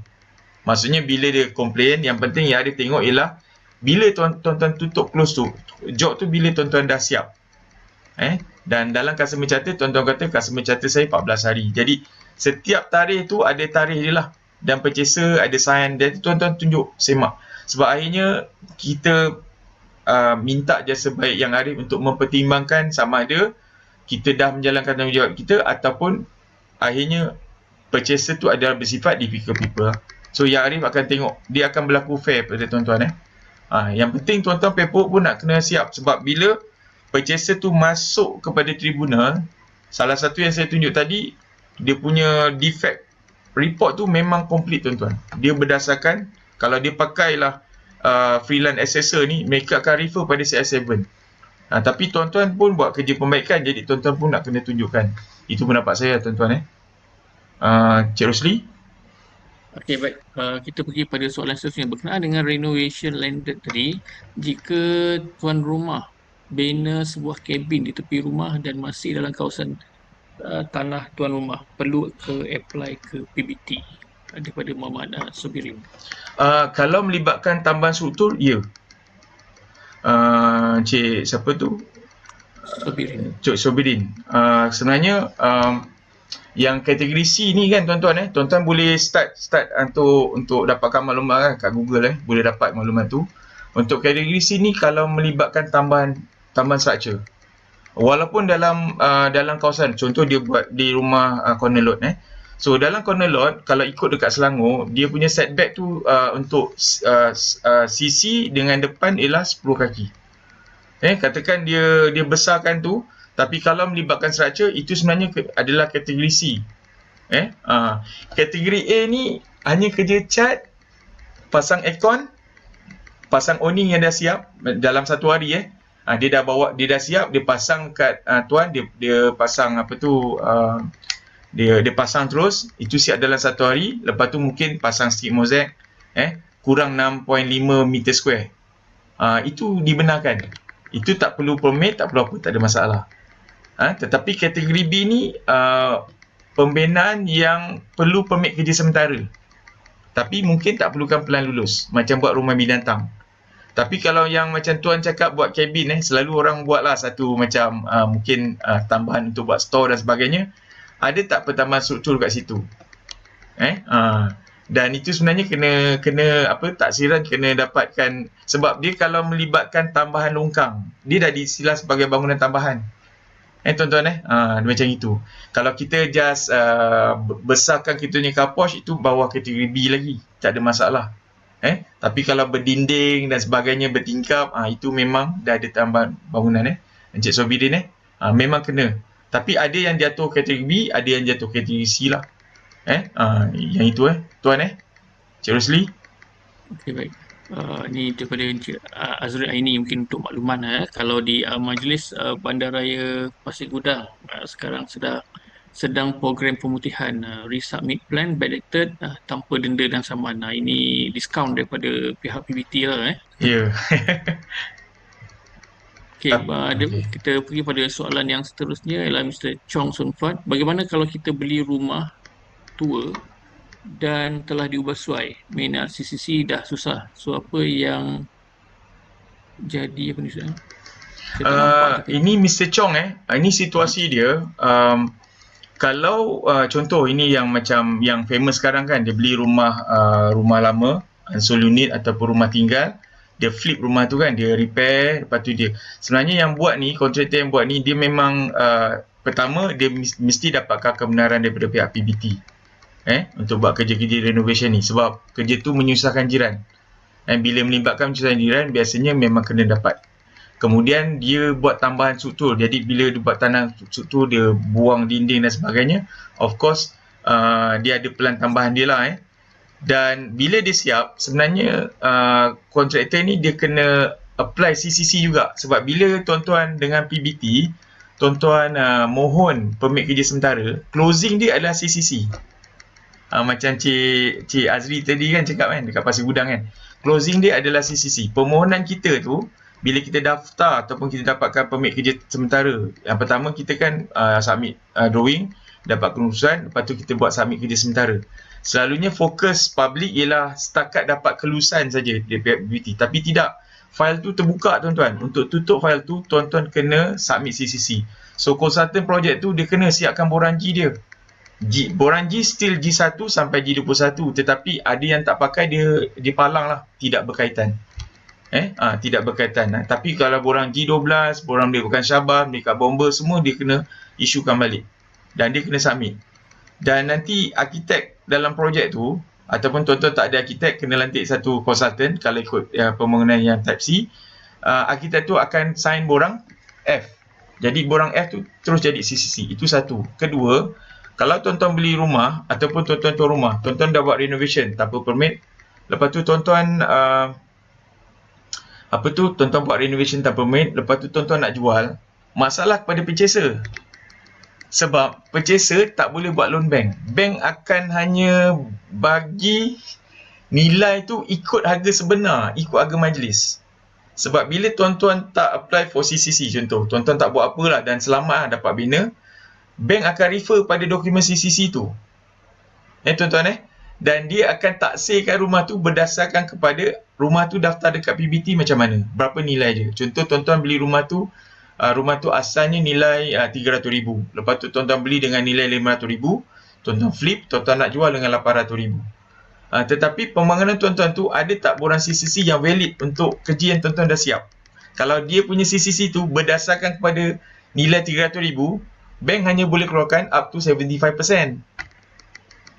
Maksudnya bila dia komplain, yang penting yang Arif tengok ialah bila tuan-tuan tutup close tu, job tu bila tuan-tuan dah siap. Dan dalam customer charter, tuan-tuan kata customer charter saya 14 hari. Jadi setiap tarikh tu ada tarikh dia lah. Dan purchaser ada sign, dan tuan-tuan tunjuk semak. Sebab akhirnya kita minta jasa baik yang Arif untuk mempertimbangkan sama ada kita dah menjalankan tanggungjawab kita ataupun akhirnya purchaser tu adalah bersifat difficult people. So yang Arif akan tengok, dia akan berlaku fair pada tuan-tuan. Yang penting tuan-tuan paperwork pun nak kena siap, sebab bila purchaser tu masuk kepada tribunal, salah satu yang saya tunjuk tadi, dia punya defect report tu memang complete tuan-tuan. Dia berdasarkan, kalau dia pakailah freelance assessor ni, mereka akan refer pada CI7. Tapi tuan-tuan pun buat kerja pembaikan, jadi tuan-tuan pun nak kena tunjukkan. Itu pendapat saya tuan-tuan. Cik Rosli? Okey, baik. Kita pergi pada soalan seterusnya berkenaan dengan renovation landed tadi. Jika tuan rumah bina sebuah kabin di tepi rumah dan masih dalam kawasan tanah tuan rumah, perlu ke apply ke PBT? Daripada Muhammad Sobirin. Kalau melibatkan tambahan struktur, ya. Cik siapa tu? Sobirin. Cik Sobirin. Sebenarnya yang kategori C ni kan tuan-tuan, tuan-tuan boleh start untuk dapatkan maklumat kat Google, boleh dapat maklumat tu. Untuk kategori C ni kalau melibatkan tambahan structure, walaupun dalam kawasan, contoh dia buat di rumah corner lot, so dalam corner lot kalau ikut dekat Selangor, dia punya setback tu untuk sisi dengan depan ialah 10 kaki. Katakan dia besarkan tu, tapi kalau melibatkan structure, itu sebenarnya adalah kategori C. Kategori A ni hanya kerja cat, pasang aircon, pasang awning yang dah siap dalam satu hari. Dia dah siap, dia pasang kat tuan, dia pasang dia pasang terus, itu siap dalam satu hari. Lepas tu mungkin pasang sikit mozaik, kurang 6.5 meter square. Itu dibenarkan. Itu tak perlu permit, tak perlu apa, tak ada masalah. Tetapi kategori B ni pembinaan yang perlu permit kerja sementara, tapi mungkin tak perlukan pelan lulus, macam buat rumah binatang. Tapi kalau yang macam tuan cakap buat kabin, selalu orang buatlah satu macam mungkin tambahan untuk buat store dan sebagainya. Ada tak pertambahan struktur kat situ? Dan itu sebenarnya kena taksiran kena dapatkan, sebab dia kalau melibatkan tambahan longkang, dia dah diistilah sebagai bangunan tambahan. Tuan-tuan, macam itu. Kalau kita just besarkan kita punya carport, itu bawah kategori B lagi, tak ada masalah. Tapi kalau berdinding dan sebagainya, bertingkap, itu memang dah ada tambahan bangunan. Encik Sobirin, memang kena. Tapi ada yang jatuh kategori B, ada yang jatuh kategori C lah. Yang itu tuan Cik Rosli. Okey, baik. Ini daripada Encik Azrul Aini, mungkin untuk makluman, kalau di Majlis Bandaraya Pasir Gudang sekarang sedang program pemutihan resubmit plan backdated tanpa denda dan saman. Ini diskaun daripada pihak PBT lah. Ya. Okey, kita pergi pada soalan yang seterusnya ialah Mr. Chong Sun Fat. Bagaimana kalau kita beli rumah tua dan telah diubah suai, mana CCC dah susah, so apa yang jadi apa ni? Ini Mr. Chong, ini situasi dia. Kalau contoh ini yang macam yang famous sekarang kan, dia beli rumah lama, unsur unit ataupun rumah tinggal, dia flip rumah tu kan, dia repair, lepas tu dia sebenarnya yang buat ni, kontraktor yang buat ni, dia memang pertama dia mesti dapatkan kebenaran daripada pihak PBT untuk buat kerja-kerja renovation ni, sebab kerja tu menyusahkan jiran. Bila melibatkan menyusahkan jiran, biasanya memang kena dapat. Kemudian dia buat tambahan struktur, jadi bila dia buat tanah struktur, dia buang dinding dan sebagainya, of course dia ada pelan tambahan dia lah Dan bila dia siap, sebenarnya kontraktor ni dia kena apply CCC juga. Sebab bila tuan-tuan dengan PBT, tuan-tuan mohon permit kerja sementara, closing dia adalah CCC. Macam Cik Azri tadi kan cakap kan dekat Pasir Gudang kan. Closing dia adalah CCC. Permohonan kita tu, bila kita daftar ataupun kita dapatkan permit kerja sementara, yang pertama kita kan submit drawing, dapat kelulusan, lepas tu kita buat submit kerja sementara. Selalunya fokus public ialah setakat dapat kelulusan saja dari pihak PBT. Tapi tidak, file tu terbuka tuan-tuan. Untuk tutup file tu, tuan-tuan kena submit CCC. So consultant project tu dia kena siapkan borang G dia. Borang G still G1 sampai G21, tetapi ada yang tak pakai, dia palang lah, tidak berkaitan. Tidak berkaitan. Tapi kalau borang G12, borang melakukan Syabas, melakukan bomber, semua dia kena isukan balik. Dan dia kena submit. Dan nanti arkitek dalam projek tu, ataupun tuan-tuan tak ada arkitek, kena lantik satu konsultan kalau ikut pembangunan yang type C. Arkitek tu akan sign borang F. Jadi borang F tu terus jadi CCC. Itu satu. Kedua, kalau tuan-tuan beli rumah ataupun tuan-tuan tuan rumah, tuan-tuan dah buat renovation tanpa permit, lepas tu tuan-tuan tuan-tuan buat renovation tanpa permit, lepas tu tuan-tuan nak jual, masalah kepada purchaser. Sebab purchaser tak boleh buat loan bank. Bank akan hanya bagi nilai tu ikut harga sebenar, ikut harga majlis. Sebab bila tuan-tuan tak apply for CCC contoh, tuan-tuan tak buat apalah dan selamat dapat bina, bank akan refer pada dokumen CCC tu. Tuan-tuan dan dia akan taksirkan rumah tu berdasarkan kepada rumah tu daftar dekat PBT macam mana, berapa nilai dia. Contoh tuan-tuan beli rumah tu asalnya nilai 300,000. Lepas tu tuan-tuan beli dengan nilai 500,000, tuan-tuan flip, tuan-tuan nak jual dengan 800,000. Tetapi pembangunan tuan-tuan tu ada tak borang CCC yang valid untuk kerja yang tuan-tuan dah siap. Kalau dia punya CCC tu berdasarkan kepada nilai 300,000, bank hanya boleh keluarkan up to 75%.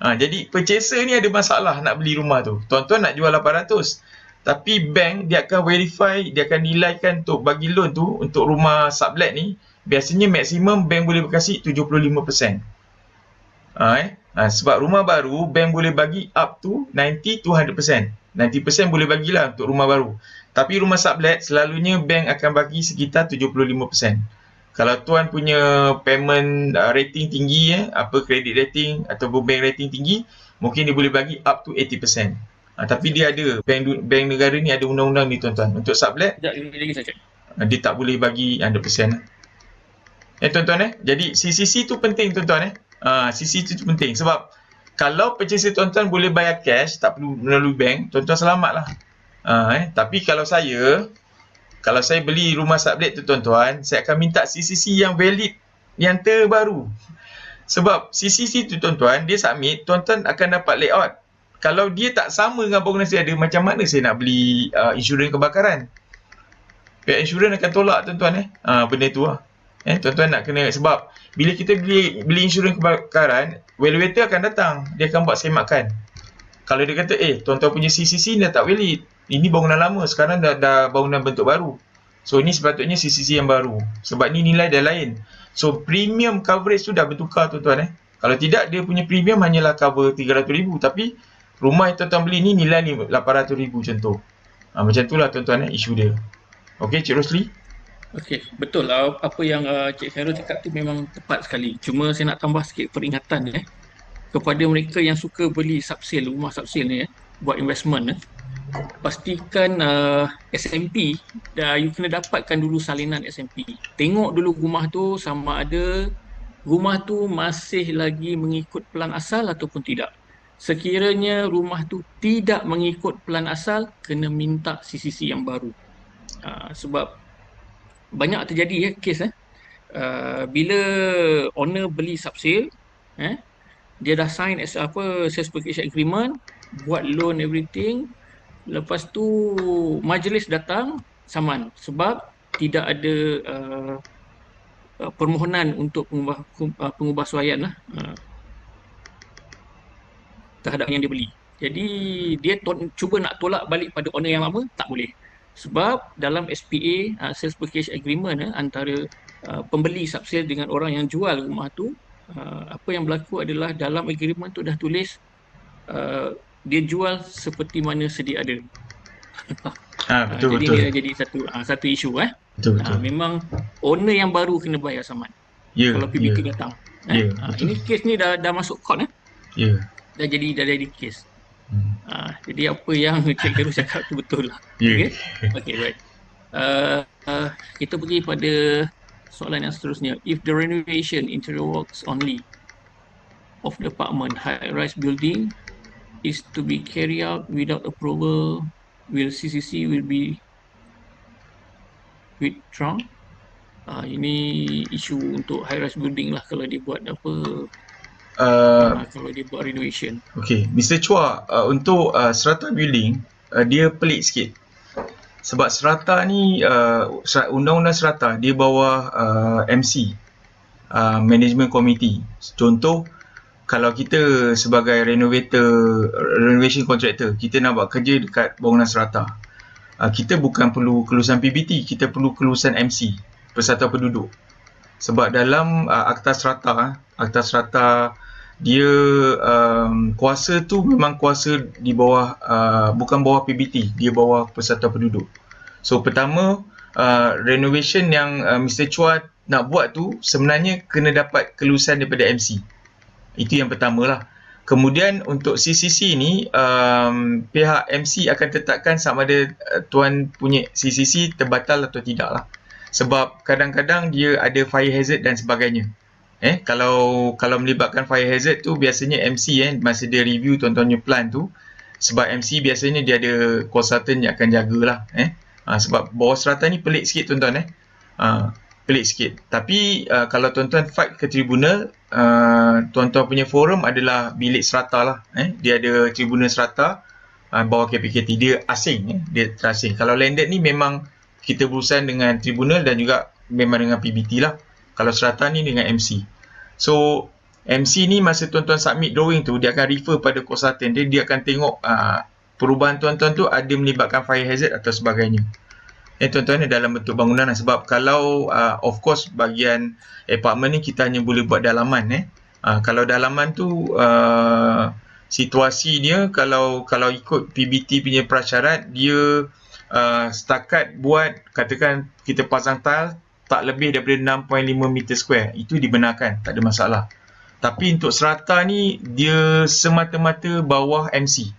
Jadi purchaser ni ada masalah nak beli rumah tu. Tuan-tuan nak jual 800. Tapi bank dia akan verify, dia akan nilaikan untuk bagi loan tu untuk rumah sublet ni, biasanya maksimum bank boleh kasih 75%. Sebab rumah baru bank boleh bagi up to 90 to 100%. 90% boleh bagilah untuk rumah baru. Tapi rumah sublet selalunya bank akan bagi sekitar 75%. Kalau tuan punya payment rating tinggi, credit rating ataupun bank rating tinggi, mungkin dia boleh bagi up to 80%. Tapi dia ada, bank negara ni ada undang-undang ni tuan-tuan. Untuk sublet, dia tak boleh bagi 100%. Tuan-tuan Jadi CCC tu penting tuan-tuan CCC tu penting. Sebab kalau purchaser tuan-tuan boleh bayar cash, tak perlu melalui bank, tuan-tuan selamat lah. Tapi kalau saya beli rumah sublet tu tuan-tuan, saya akan minta CCC yang valid, yang terbaru. Sebab CCC tu tuan-tuan, dia submit, tuan-tuan akan dapat layout. Kalau dia tak sama dengan bangunan saya ada, macam mana saya nak beli insurans kebakaran? Pihak insurans akan tolak tuan-tuan benda tu lah. Tuan-tuan nak kena, sebab bila kita beli insurans kebakaran, valuator akan datang, dia akan buat semakan. Kalau dia kata, tuan-tuan punya CCC dah tak valid, ini bangunan lama, sekarang dah bangunan bentuk baru. So ini sepatutnya CCC yang baru. Sebab ni nilai dah lain. So premium coverage tu dah bertukar tuan-tuan Kalau tidak, dia punya premium hanyalah cover 300,000, tapi rumah yang tuan-tuan beli ni nilai 800,000 contoh. Macam itulah tuan-tuan isu dia. Okey, Cik Rosli? Okey, betul lah apa yang Cik Khairul cakap tu memang tepat sekali. Cuma saya nak tambah sikit peringatan kepada mereka yang suka beli subsale, rumah subsale ni buat investment pastikan SMP you kena dapatkan dulu salinan SMP. Tengok dulu rumah tu sama ada rumah tu masih lagi mengikut pelan asal ataupun tidak. Sekiranya rumah tu tidak mengikut pelan asal, kena minta CCC yang baru. Sebab banyak terjadi kes bila owner beli subsale, dia dah sign sales purchase agreement, buat loan everything, lepas tu majlis datang saman sebab tidak ada permohonan untuk pengubahsuaian terhadap yang dia beli. Jadi dia cuba nak tolak balik pada owner yang lama, tak boleh. Sebab dalam SPA, Sales Purchase Agreement antara pembeli subsale dengan orang yang jual rumah tu, Apa yang berlaku adalah dalam agreement tu dah tulis dia jual seperti mana sedia ada. Betul Jadi betul. dia jadi satu isu. Betul betul. Memang owner yang baru kena bayar saman Ya, kalau ya. PBT datang. Ya, betul. Ini kes ni dah masuk court. Ya. Dah jadi kes. Hmm. Jadi apa yang Cik Khairul cakap tu betul lah. Ya. Okay, baik. Kita pergi pada soalan yang seterusnya. If the renovation interior works only of the apartment high-rise building is to be carried out without approval, will CCC will be withdrawn? Ini isu untuk high-rise building lah kalau dia buat kalau dia buat renovation. Okay, Mr. Chua, untuk strata building, dia pelik sikit. Sebab strata ni, undang-undang strata, dia bawah MC, Management Committee. Contoh, kalau kita sebagai renovation contractor, kita nak buat kerja dekat bangunan strata, kita bukan perlu kelulusan PBT, kita perlu kelulusan MC, Persatuan Penduduk. Sebab dalam Akta Strata, dia kuasa tu memang kuasa di bawah, bukan bawah PBT, dia bawah Persatuan Penduduk. So pertama, renovation yang Mr. Chua nak buat tu sebenarnya kena dapat kelulusan daripada MC. Itu yang pertama lah. Kemudian untuk CCC ni, pihak MC akan tetapkan sama ada tuan punya CCC terbatal atau tidak lah. Sebab kadang-kadang dia ada fire hazard dan sebagainya. Kalau melibatkan fire hazard tu, biasanya MC masa dia review tuan-tuan punya plan tu, sebab MC biasanya dia ada consultant yang akan jagalah. Sebab bawah strata ni pelik sikit tuan-tuan. Pelik sikit. Tapi kalau tuan-tuan fight ke tribunal, tuan-tuan punya forum adalah bilik strata lah. Dia ada tribunal strata bawah KPKT. Dia asing, dia terasing. Kalau landed ni memang kita berurusan dengan tribunal dan juga memang dengan PBT lah. Kalau strata ni dengan MC. So MC ni masa tuan-tuan submit drawing tu, dia akan refer pada consultant dia akan tengok perubahan tuan-tuan tu ada melibatkan fire hazard atau sebagainya. Tuan-tuan ni dalam bentuk bangunan lah. Sebab kalau of course bahagian apartment ni kita hanya boleh buat dalaman. Kalau dalaman tu situasi dia kalau ikut PBT punya prasyarat, dia setakat buat, katakan kita pasang tile tak lebih daripada 6.5 meter square, itu dibenarkan, tak ada masalah. Tapi untuk strata ni, dia semata-mata bawah MC.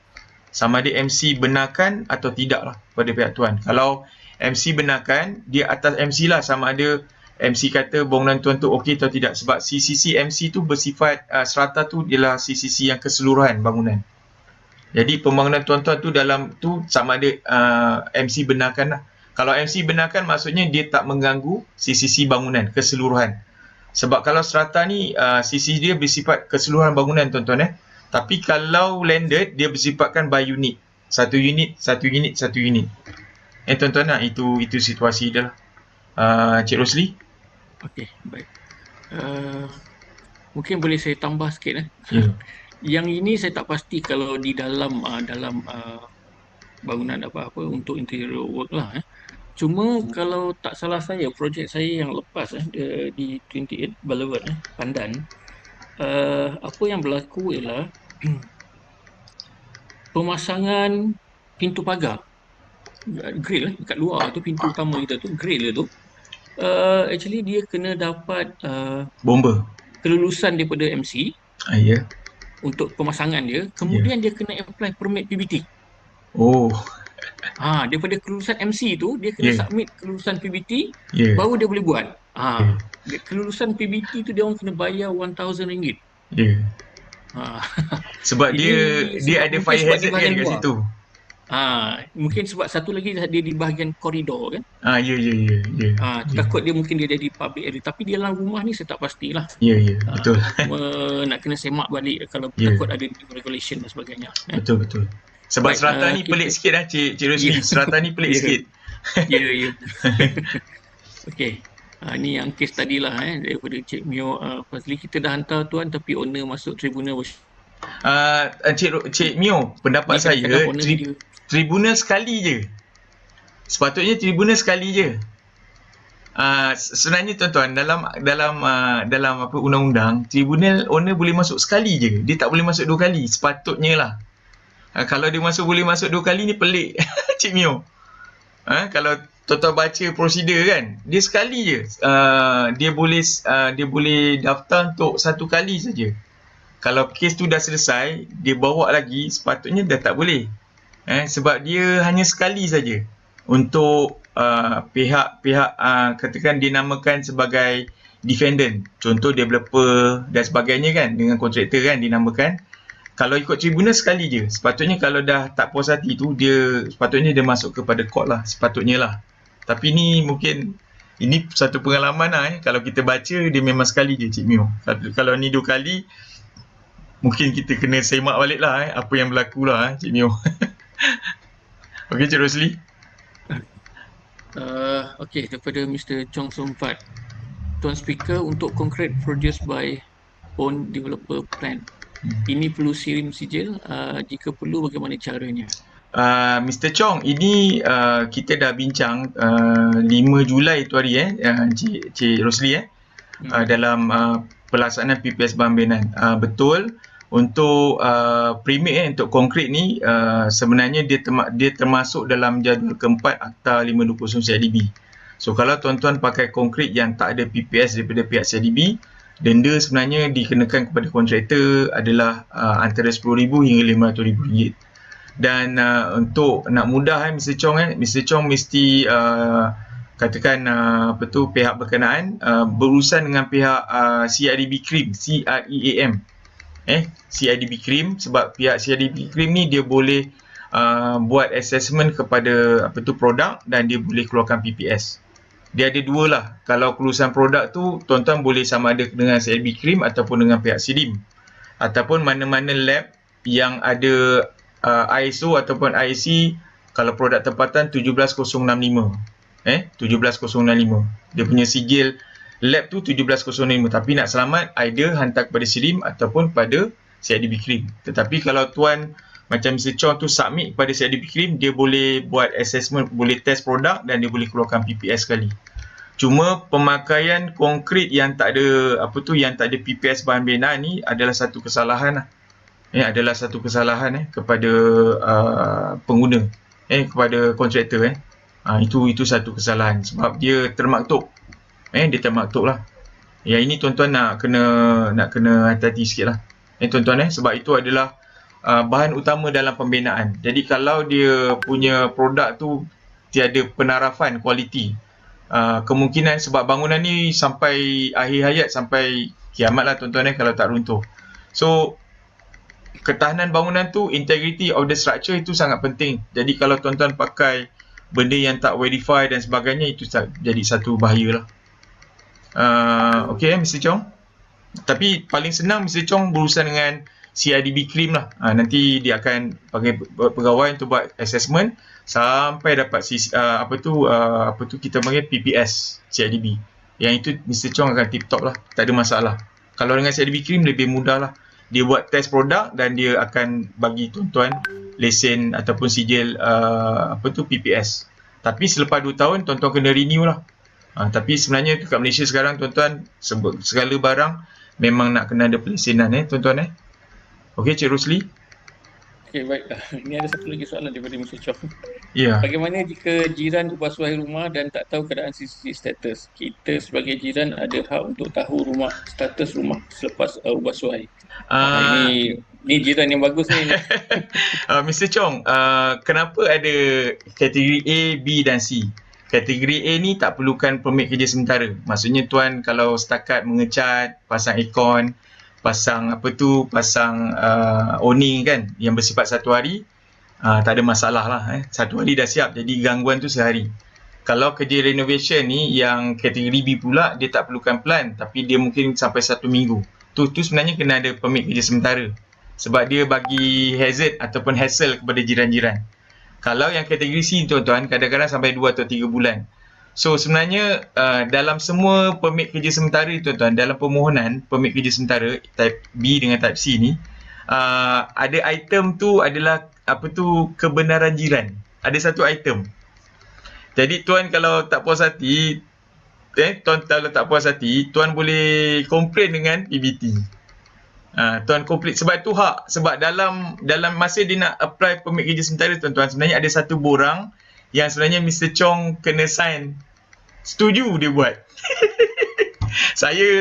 Sama ada MC benarkan atau tidak lah pada pihak tuan. Kalau MC benarkan, dia atas MC lah, sama ada MC kata bangunan tuan tu okey atau tidak. Sebab CCC MC tu bersifat, strata tu ialah CCC yang keseluruhan bangunan. Jadi pembangunan tuan-tuan tu dalam tu sama ada MC benarkan lah. Kalau MC benarkan, maksudnya dia tak mengganggu CCC bangunan keseluruhan. Sebab kalau strata ni CCC dia bersifat keseluruhan bangunan tuan-tuan. Tapi kalau landed, dia bersifatkan by unit. Satu unit. Tuan-tuan, itu situasi dia lah. Cik Rosli? Okey, baik. Mungkin boleh saya tambah sikit. Ya. Yang ini saya tak pasti kalau di dalam bangunan apa-apa untuk interior work lah. Cuma kalau tak salah saya, projek saya yang lepas di 28 Boulevard, Pandan, apa yang berlaku ialah pemasangan pintu pagar, grill dekat luar tu, pintu utama kita tu, grill tu, actually dia kena dapat Bomba. kelulusan daripada MC Ya. untuk pemasangan dia, kemudian dia kena apply permit PBT. Oh. Daripada kelulusan MC tu, dia kena submit kelulusan PBT, baru dia boleh buat. Kelulusan PBT tu dia orang kena bayar RM1,000. Sebab dia ada fire hazard kan kat situ. Mungkin sebab satu lagi dia di bahagian koridor kan. Ya. Takut dia mungkin dia jadi public area, tapi dia dalam rumah ni saya tak pastilah. Ya, betul. Nak kena semak balik kalau takut ada regulation dan sebagainya. Betul. Sebab strata ni pelik sikit lah Cik Rosli. Strata ni pelik sikit. Ya. Okey. Ni yang kes tadilah daripada Cik Mio Fazli. Kita dah hantar tuan tapi owner masuk tribunal. Cik Mio, pendapat saya tribunal sekali je. Sepatutnya tribunal sekali je. Sebenarnya tuan-tuan, dalam apa undang-undang, tribunal owner boleh masuk sekali je. Dia tak boleh masuk 2 kali. Sepatutnya lah. Kalau dia boleh masuk 2 kali ni pelik. Cik Mio. Kalau tuan-tuan baca prosedur kan, dia sekali je. Dia boleh daftar untuk 1 kali saja. Kalau kes tu dah selesai, dia bawa lagi, sepatutnya dah tak boleh. Sebab dia hanya sekali saja untuk pihak-pihak katakan dinamakan sebagai defendant. Contoh developer dan sebagainya kan, dengan kontraktor kan dinamakan. Kalau ikut tribunal sekali je. Sepatutnya kalau dah tak puas hati tu, sepatutnya dia masuk kepada court lah. Sepatutnya lah. Tapi ni mungkin, ini satu pengalaman lah. Kalau kita baca, dia memang sekali je Cik Mio. Kalau ni 2 kali, mungkin kita kena semak balik lah apa yang berlaku lah Cik Mio. Okey Cik Rosli. Okey, daripada Mr. Chong Sompat. Tuan Speaker, untuk concrete produced by own developer plan, ini perlu sirim sijil? Jika perlu, bagaimana caranya? Mr. Chong, ini kita dah bincang 5 Julai tu hari Cik Rosli dalam pelaksanaan PPS Bambenan. Betul, untuk permit untuk konkret ni sebenarnya dia termasuk dalam jadual keempat Akta 520 CIDB. So kalau tuan-tuan pakai konkret yang tak ada PPS daripada pihak CIDB, denda sebenarnya dikenakan kepada kontraktor adalah antara RM10,000 hingga RM500,000. Dan untuk nak mudah Mr. Chong Mr. Chong mesti katakan pihak berkenaan berurusan dengan pihak CIDB CRIM, CREAM. CIDB CRIM, sebab pihak CIDB CRIM ni dia boleh buat assessment kepada produk dan dia boleh keluarkan PPS. Dia ada 2 lah. Kalau kelulusan produk tu, tuan-tuan boleh sama ada dengan CIDB CRIM ataupun dengan pihak SIDIM. Ataupun mana-mana lab yang ada ISO ataupun IEC, kalau produk tempatan 17065. 17065. Dia punya sijil lab tu 17065. Tapi nak selamat, either hantar kepada SIDIM ataupun pada CIDB CRIM. Tetapi kalau tuan macam Mr. Chong tu submit kepada CIDB CRIM, dia boleh buat assessment, boleh test produk dan dia boleh keluarkan PPS sekali. Cuma pemakaian konkret yang tak ada yang tak ada PPS bahan bina ni adalah satu kesalahan lah. Adalah satu kesalahan kepada pengguna, kepada kontraktor. Itu satu kesalahan sebab dia termaktub. Dia termaktub lah. Yang ini tuan-tuan nak kena hati-hati sikit lah. Tuan-tuan sebab itu adalah bahan utama dalam pembinaan. Jadi kalau dia punya produk tu tiada penarafan kualiti, kemungkinan sebab bangunan ni sampai akhir hayat, sampai kiamat lah tuan-tuan kalau tak runtuh. So ketahanan bangunan tu, integrity of the structure itu sangat penting. Jadi kalau tuan-tuan pakai benda yang tak verify dan sebagainya, itu jadi satu bahaya lah. Okey Mr. Chong. Tapi paling senang Mr. Chong berurusan dengan CIDB CRIM lah. Nanti dia akan panggil pegawai untuk buat assessment sampai dapat kita panggil PPS CIDB. Yang itu Mr. Chong akan tip top lah, tak ada masalah. Kalau dengan CIDB CRIM lebih mudah lah. Dia buat test produk dan dia akan bagi tuan-tuan lesen ataupun sijil PPS. Tapi selepas 2 tahun tuan-tuan kena renew lah. Tapi sebenarnya kat Malaysia sekarang tuan-tuan, segala barang memang nak kena ada pelesenan tuan-tuan. Okey Cik Rosli. Okey, baik. Ini ada satu lagi soalan daripada Mr. Chong. Ya. Bagaimana jika jiran ubahsuai rumah dan tak tahu keadaan CCTV status? Kita sebagai jiran ada hak untuk tahu status rumah selepas ubahsuai. Ini jiran yang bagus ni. Mr. Chong, kenapa ada kategori A, B dan C? Kategori A ni tak perlukan permit kerja sementara. Maksudnya tuan kalau setakat mengecat, pasang aircon, pasang awning kan yang bersifat 1 hari, tak ada masalah lah. 1 hari dah siap, jadi gangguan tu sehari. Kalau kerja renovation ni yang kategori B pula, dia tak perlukan plan, tapi dia mungkin sampai 1 minggu. Tu sebenarnya kena ada permit kerja sementara, sebab dia bagi hazard ataupun hassle kepada jiran-jiran. Kalau yang kategori C tuan-tuan, kadang-kadang sampai 2 atau 3 bulan. So sebenarnya dalam semua permit kerja sementara tuan-tuan, dalam permohonan permit kerja sementara type B dengan type C ni, ada item tu adalah kebenaran jiran. Ada satu item. Jadi tuan kalau tak puas hati, tuan kalau tak puas hati, tuan boleh komplain dengan PBT. Tuan komplain sebab tu hak, sebab dalam masa dia nak apply permit kerja sementara tuan-tuan, sebenarnya ada satu borang yang sebenarnya Mr. Chong kena sign setuju dia buat.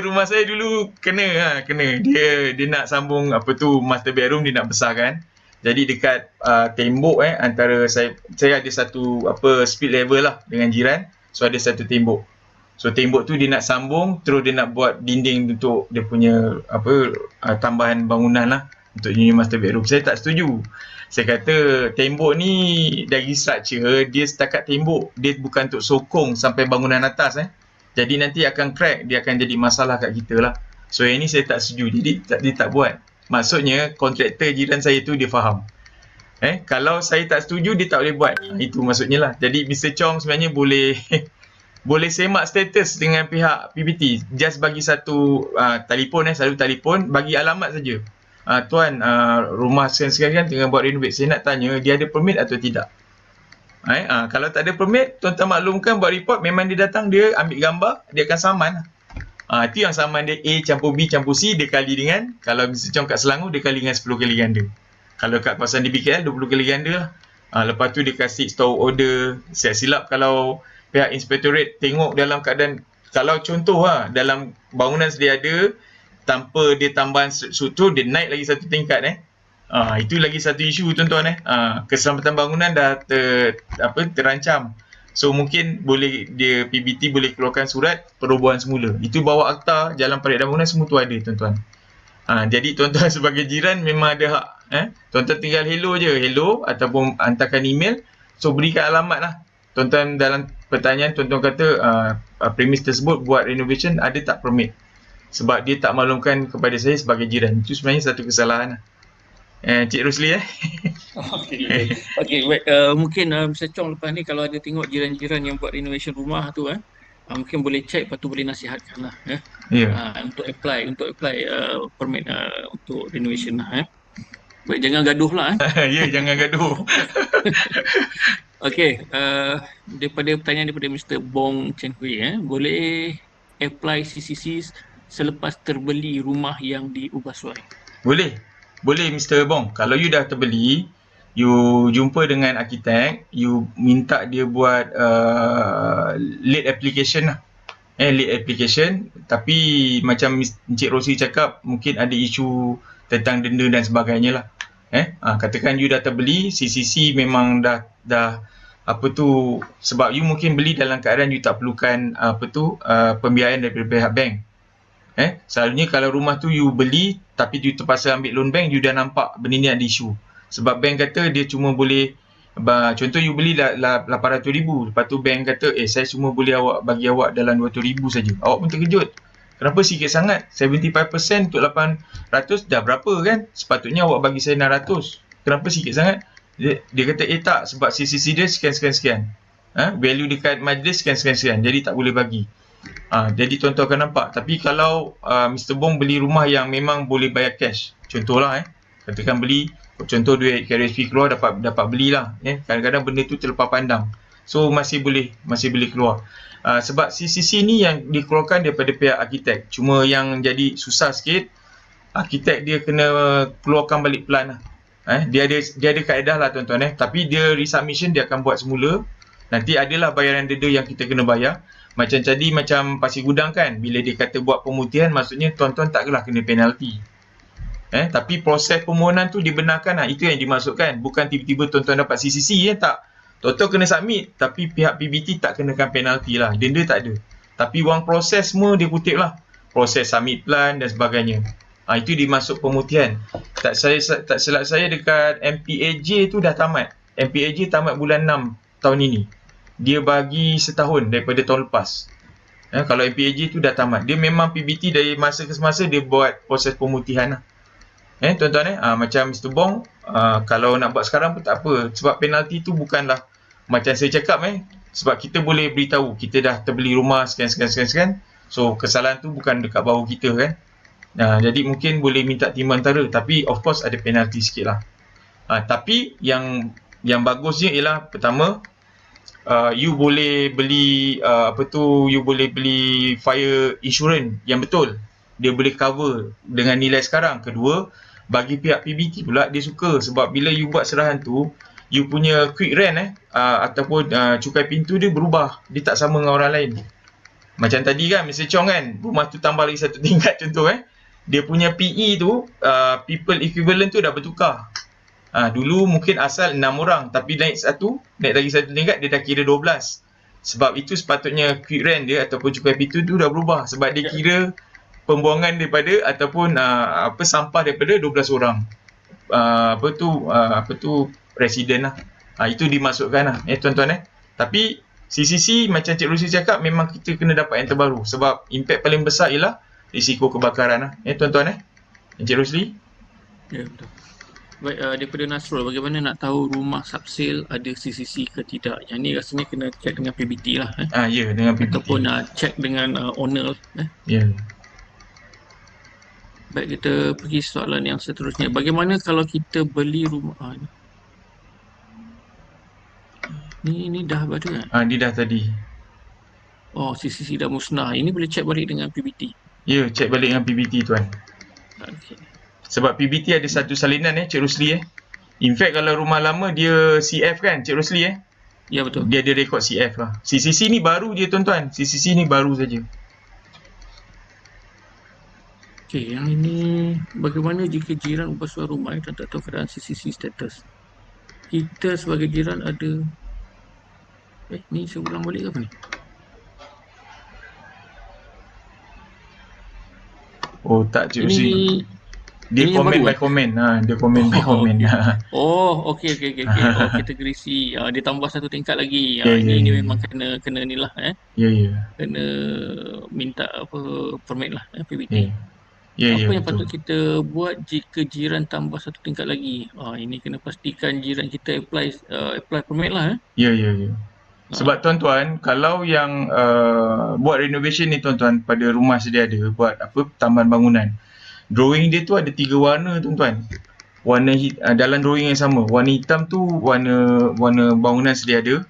Rumah saya dulu kena dia nak sambung master bedroom, dia nak besarkan. Jadi dekat tembok antara saya ada satu split level lah dengan jiran. So ada satu tembok. So tembok tu dia nak sambung, terus dia nak buat dinding untuk dia punya tambahan bangunan lah untuk junior master bedroom. Saya tak setuju. Saya kata tembok ni dari structure dia setakat tembok, dia bukan untuk sokong sampai bangunan atas Jadi nanti akan crack, dia akan jadi masalah kat kita lah. So yang ni saya tak setuju, jadi dia tak buat. Maksudnya kontraktor jiran saya tu dia faham. Kalau saya tak setuju, dia tak boleh buat. Itu maksudnya lah. Jadi Mr. Chong sebenarnya boleh boleh semak status dengan pihak PBT. Just bagi satu telefon selalu telefon, bagi alamat saja. Tuan, rumah sekian-sekian tengah buat renovate. Saya nak tanya, dia ada permit atau tidak? Kalau tak ada permit, tuan-tuan maklumkan buat report, memang dia datang, dia ambil gambar, dia akan saman. Itu yang saman dia A campur B campur C, dia kali dengan, kalau Mr. Chong kat Selangor, dia kali dengan 10 kali ganda. Kalau kat kawasan DBKL, 20 kali ganda lah. Lepas tu dia kasih store order. Silap kalau pihak inspektorat tengok dalam keadaan, kalau contoh dalam bangunan sedia ada, tanpa dia tambahan struktur, dia naik lagi satu tingkat itu lagi satu isu tuan-tuan keselamatan bangunan dah terancam. So mungkin boleh dia PBT boleh keluarkan surat perobohan semula. Itu bawa akta jalan parit bangunan semua tu ada tuan-tuan. Jadi tuan-tuan sebagai jiran memang ada hak. Tuan-tuan tinggal hello je, hello ataupun hantarkan email. So berikan alamat lah. Tuan-tuan dalam pertanyaan tuan-tuan kata premis tersebut buat renovation ada tak permit? Sebab dia tak maklumkan kepada saya sebagai jiran. Itu sebenarnya satu kesalahan lah. Cik Rusli Okey, baik. Mungkin Mr. Chong lepas ni kalau ada tengok jiran-jiran yang buat renovation rumah tu mungkin boleh check, lepas tu boleh nasihatkan lah untuk apply permit untuk renovation lah Baik, jangan gaduh lah jangan gaduh. Okey, daripada pertanyaan daripada Mr. Bong Chen Hui boleh apply CCC selepas terbeli rumah yang diubah suai? Boleh Mr. Bong. Kalau you dah terbeli, you jumpa dengan arkitek, you minta dia buat late application lah. Late application, tapi macam Encik Rosi cakap, mungkin ada isu tentang denda dan sebagainya lah. Katakan you dah terbeli, CCC memang dah sebab you mungkin beli dalam keadaan you tak perlukan pembiayaan daripada pihak bank. Selalunya kalau rumah tu you beli tapi you terpaksa ambil loan bank, you dah nampak benda ni ada isu. Sebab bank kata dia cuma boleh, contoh you beli 800,000, lepas tu bank kata saya cuma boleh bagi awak dalam 200,000 saja. Awak pun terkejut. Kenapa sikit sangat? 75% untuk 800 dah berapa kan? Sepatutnya awak bagi saya 600. Kenapa sikit sangat? Dia kata tak, sebab CCC dia sekian-sekian. Value dekat majlis sekian-sekian. Jadi tak boleh bagi. Jadi tuan-tuan akan nampak. Tapi kalau Mr. Bong beli rumah yang memang boleh bayar cash, contohlah katakan beli, contoh duit KRSP keluar, dapat belilah. Kadang-kadang benda tu terlepas pandang. So masih boleh keluar. Sebab CCC ni yang dikeluarkan daripada pihak arkitek. Cuma yang jadi susah sikit, arkitek dia kena keluarkan balik plan lah. Dia ada kaedah lah tuan-tuan. Tapi dia resubmission dia akan buat semula. Nanti adalah bayaran denda yang kita kena bayar. Macam tadi, macam Pasir Gudang kan, bila dia kata buat pemutihan, maksudnya tuan-tuan taklah kena penalti. Tapi proses permohonan tu dibenarkan lah. Itu yang dimaksudkan. Bukan tiba-tiba tuan-tuan dapat CCC tak. Tuan-tuan kena submit, tapi pihak PBT tak kenakan penalti lah. Denda tak ada. Tapi wang proses semua dia kutip lah. Proses submit plan dan sebagainya. Itu dimasuk pemutihan. Tak silap saya dekat MPAJ tu dah tamat. MPAJ tamat bulan 6 tahun ini. Dia bagi setahun daripada tahun lepas. Kalau MPAJ tu dah tamat. Dia memang PBT dari masa ke semasa dia buat proses pemutihan lah. Tuan-tuan macam Mr. Bong, kalau nak buat sekarang pun tak apa. Sebab penalti tu bukanlah macam saya cakap sebab kita boleh beritahu kita dah terbeli rumah sekian. So kesalahan tu bukan dekat bahu kita kan. Jadi mungkin boleh minta timbang antara, tapi of course ada penalti sikit lah. Tapi yang bagusnya ialah pertama, you boleh beli you boleh beli fire insurance yang betul. Dia boleh cover dengan nilai sekarang. Kedua, bagi pihak PBT pula dia suka sebab bila you buat serahan tu, you punya quick rent ataupun cukai pintu dia berubah. Dia tak sama dengan orang lain. Macam tadi kan Mr. Chong kan, rumah tu tambah lagi satu tingkat contoh dia punya PE tu people equivalent tu dah bertukar. Dulu mungkin asal 6 orang tapi naik lagi satu tingkat dia dah kira 12. Sebab itu sepatutnya quick rent dia ataupun cukai pintu tu dah berubah sebab dia kira pembuangan daripada ataupun sampah daripada 12 orang. Resident lah. Itu dimasukkan lah tuan-tuan Tapi CCC macam Cik Rosli cakap memang kita kena dapat yang terbaru sebab impact paling besar ialah risiko kebakaran lah. Tuan-tuan Cik Rosli? Ya, betul. Baik, daripada Nasrul, bagaimana nak tahu rumah subsale ada CCC ke tidak? Yang ni rasanya kena check dengan PBT lah. Ya, dengan PBT. Ataupun check dengan owner. Ya. Baik, kita pergi soalan yang seterusnya. Bagaimana kalau kita beli rumah? Ni dah ada kan? Dia dah tadi. Oh, CCC dah musnah. Ini boleh check balik dengan PBT? Ya, check balik dengan PBT tuan. Okay. Sebab PBT ada satu salinan Cik Rosli In fact kalau rumah lama dia CF kan Cik Rosli Ya, betul. Dia ada rekod CF lah. CCC ni baru je tuan-tuan. CCC ni baru saja. Okey, yang ini bagaimana jika jiran bersuara rumah dan tak tahu keadaan CCC status? Kita sebagai jiran ada ni saya ulang balik ke apa ni? Oh tak Cik Rosli. Ini Dia ini yang komen baru, by komen. Dia komen by komen. okey. Oh, kategori C. Dia tambah satu tingkat lagi. Ya, Ini ya. memang kena ni lah Ya. Kena minta permit lah PBT. Ya, Apa yang betul. patut kita buat jika jiran tambah satu tingkat lagi? Ini kena pastikan jiran kita apply permit lah. Ya. Sebab tuan-tuan, kalau yang buat renovation ni tuan-tuan pada rumah sedia ada, buat tambahan bangunan. Drawing dia tu ada 3 warna tuan-tuan. Warna dalam drawing yang sama. Warna hitam tu warna bangunan sedia ada.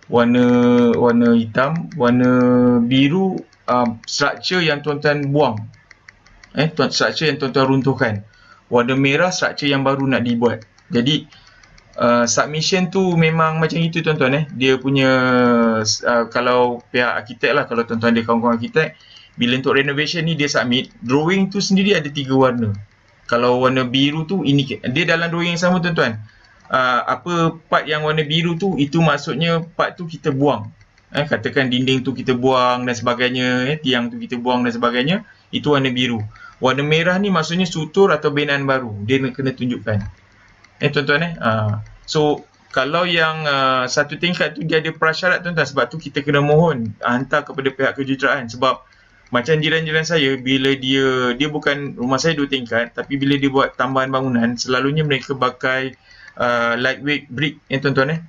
Warna hitam, warna biru structure yang tuan-tuan buang. Structure yang tuan-tuan runtuhkan. Warna merah structure yang baru nak dibuat. Jadi submission tu memang macam itu tuan-tuan Dia punya kalau pihak arkitek lah, kalau tuan-tuan dia kawan-kawan arkitek, bila untuk renovation ni dia submit, drawing tu sendiri ada 3 warna. Kalau warna biru tu dia dalam drawing yang sama tuan-tuan. Apa part yang warna biru tu itu maksudnya part tu kita buang. Katakan dinding tu kita buang dan sebagainya, tiang tu kita buang dan sebagainya, itu warna biru. Warna merah ni maksudnya sutur atau binaan baru. Dia kena tunjukkan. Tuan-tuan So kalau yang satu tingkat tu dia ada prasyarat tuan-tuan, sebab tu kita kena mohon hantar kepada pihak kejuruteraan. Sebab macam jiran-jiran saya, bila dia bukan rumah saya 2 tingkat, tapi bila dia buat tambahan bangunan, selalunya mereka pakai lightweight brick tuan-tuan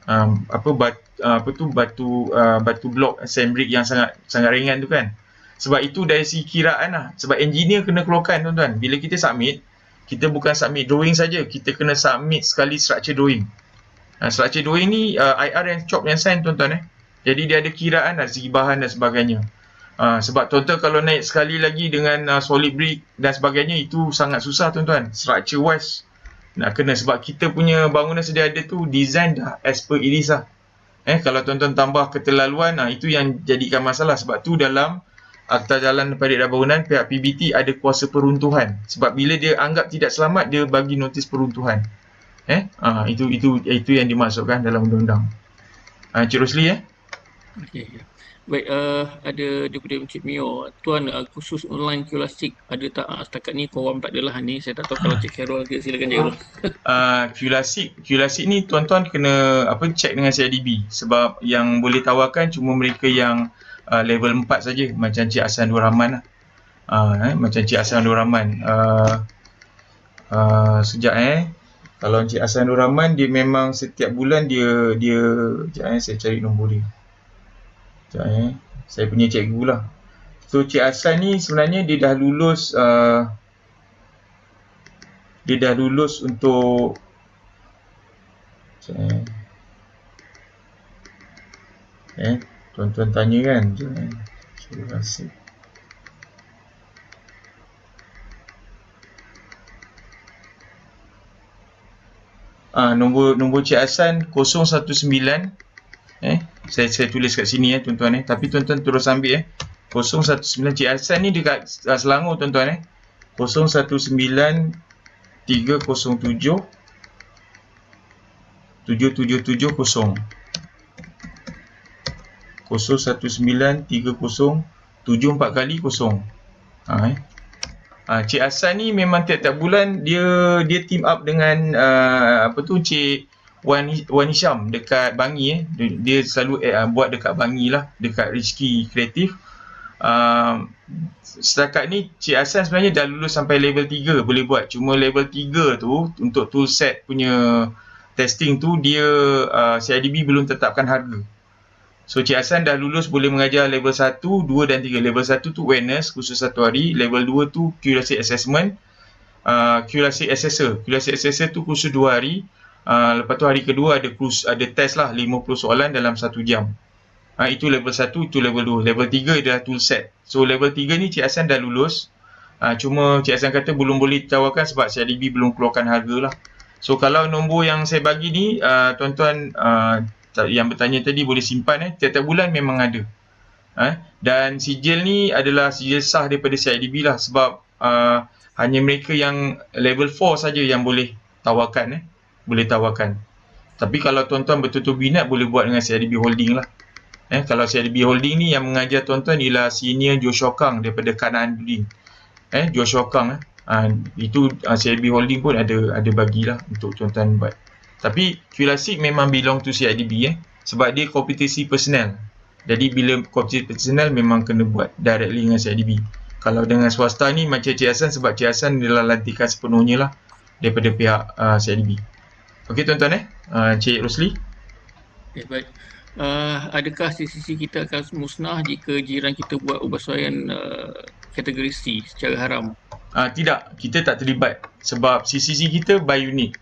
batu blok sand brick yang sangat ringan tu kan. Sebab itu dari segi kiraan lah. Sebab engineer kena keluarkan tuan-tuan. Bila kita submit, kita bukan submit drawing saja, kita kena submit sekali structure drawing. Structure drawing ni IR yang chop yang sign tuan-tuan Jadi dia ada kiraan dari segi bahan dan sebagainya. Sebab tuan-tuan kalau naik sekali lagi dengan solid brick dan sebagainya, itu sangat susah tuan-tuan. Structure wise nak kena, sebab kita punya bangunan sedia ada tu design dah as per iris lah. Kalau tuan-tuan tambah keterlaluan, itu yang jadikan masalah. Sebab tu dalam Akta Jalan Parit dan Bangunan, pihak PBT ada kuasa peruntuhan. Sebab bila dia anggap tidak selamat, dia bagi notis peruntuhan. Itu yang dimasukkan dalam undang-undang. Cik Rosli Okey. Baik, ada daripada Encik Mio. Tuan, khusus online QLASIK ada tak? Setakat ni korang tak adalah ni. Saya tak tahu kalau Cik Khairul ke, silakan Cik Khairul. QLASIK ni tuan-tuan kena check dengan CIDB. Sebab yang boleh tawarkan cuma mereka yang level 4 saja, macam Cik Hassan Nur Rahman lah. Macam Cik Hassan Nur Rahman. Kalau Cik Hassan Nur Rahman, dia memang setiap bulan dia saya cari nombor dia. Saya punya cikgu lah. So Cik Hassan ni sebenarnya dia dah lulus untuk Tuan-tuan tanya kan. Curasik. Nombor Cik Hassan 019. Saya tulis kat sini tuan-tuan tapi tuan-tuan terus ambil 019. Cik Hassan ni dekat Selangor tuan-tuan 019 307 7770 019 307 4 kali 0. Cik Hassan ni memang tiap-tiap bulan dia team up dengan Cik Wan Hisham dekat Bangi dia selalu buat dekat Bangi lah, dekat Rizki Kreatif. Setakat ni Cik Hassan sebenarnya dah lulus sampai level 3 boleh buat. Cuma level 3 tu untuk toolset punya testing tu dia CIDB belum tetapkan harga. So Cik Hassan dah lulus boleh mengajar level 1, 2 dan 3. Level 1 tu awareness khusus 1 hari. Level 2 tu QRC assessment, QRC assessor. QRC assessor tu khusus 2 hari. Lepas tu hari kedua ada test lah 50 soalan dalam 1 jam. Itu level 1, itu level 2. Level 3 adalah tool set. So level 3 ni Cik Hassan dah lulus. Cuma Cik Hassan kata belum boleh ditawarkan sebab CIDB belum keluarkan harga lah. So kalau nombor yang saya bagi ni tuan-tuan yang bertanya tadi boleh simpan tiap-tiap bulan memang ada. Dan sijil ni adalah sijil sah daripada CIDB lah sebab hanya mereka yang level 4 saja yang boleh tawarkan boleh tawarkan. Tapi kalau tuan-tuan betul-betul minat boleh buat dengan CIDB Holding lah. Kalau CIDB Holding ni yang mengajar tuan-tuan ialah senior Joshua Kang daripada Kanaan Building. Joshua Kang itu CIDB Holding pun ada bagilah untuk tuan-tuan buat. Tapi QLASIK memang belong to CIDB sebab dia kompetisi personal. Jadi bila kompetisi personal memang kena buat directly dengan CIDB. Kalau dengan swasta ni macam Cik Hassan sebab Cik Hassan adalah lantikan sepenuhnya lah daripada pihak CIDB. Okey tuan-tuan Cik Rosli. Okay, baik. Adakah CCC kita akan musnah jika jiran kita buat ubahsuaian kategori C secara haram? Tidak, kita tak terlibat sebab CCC kita by unit.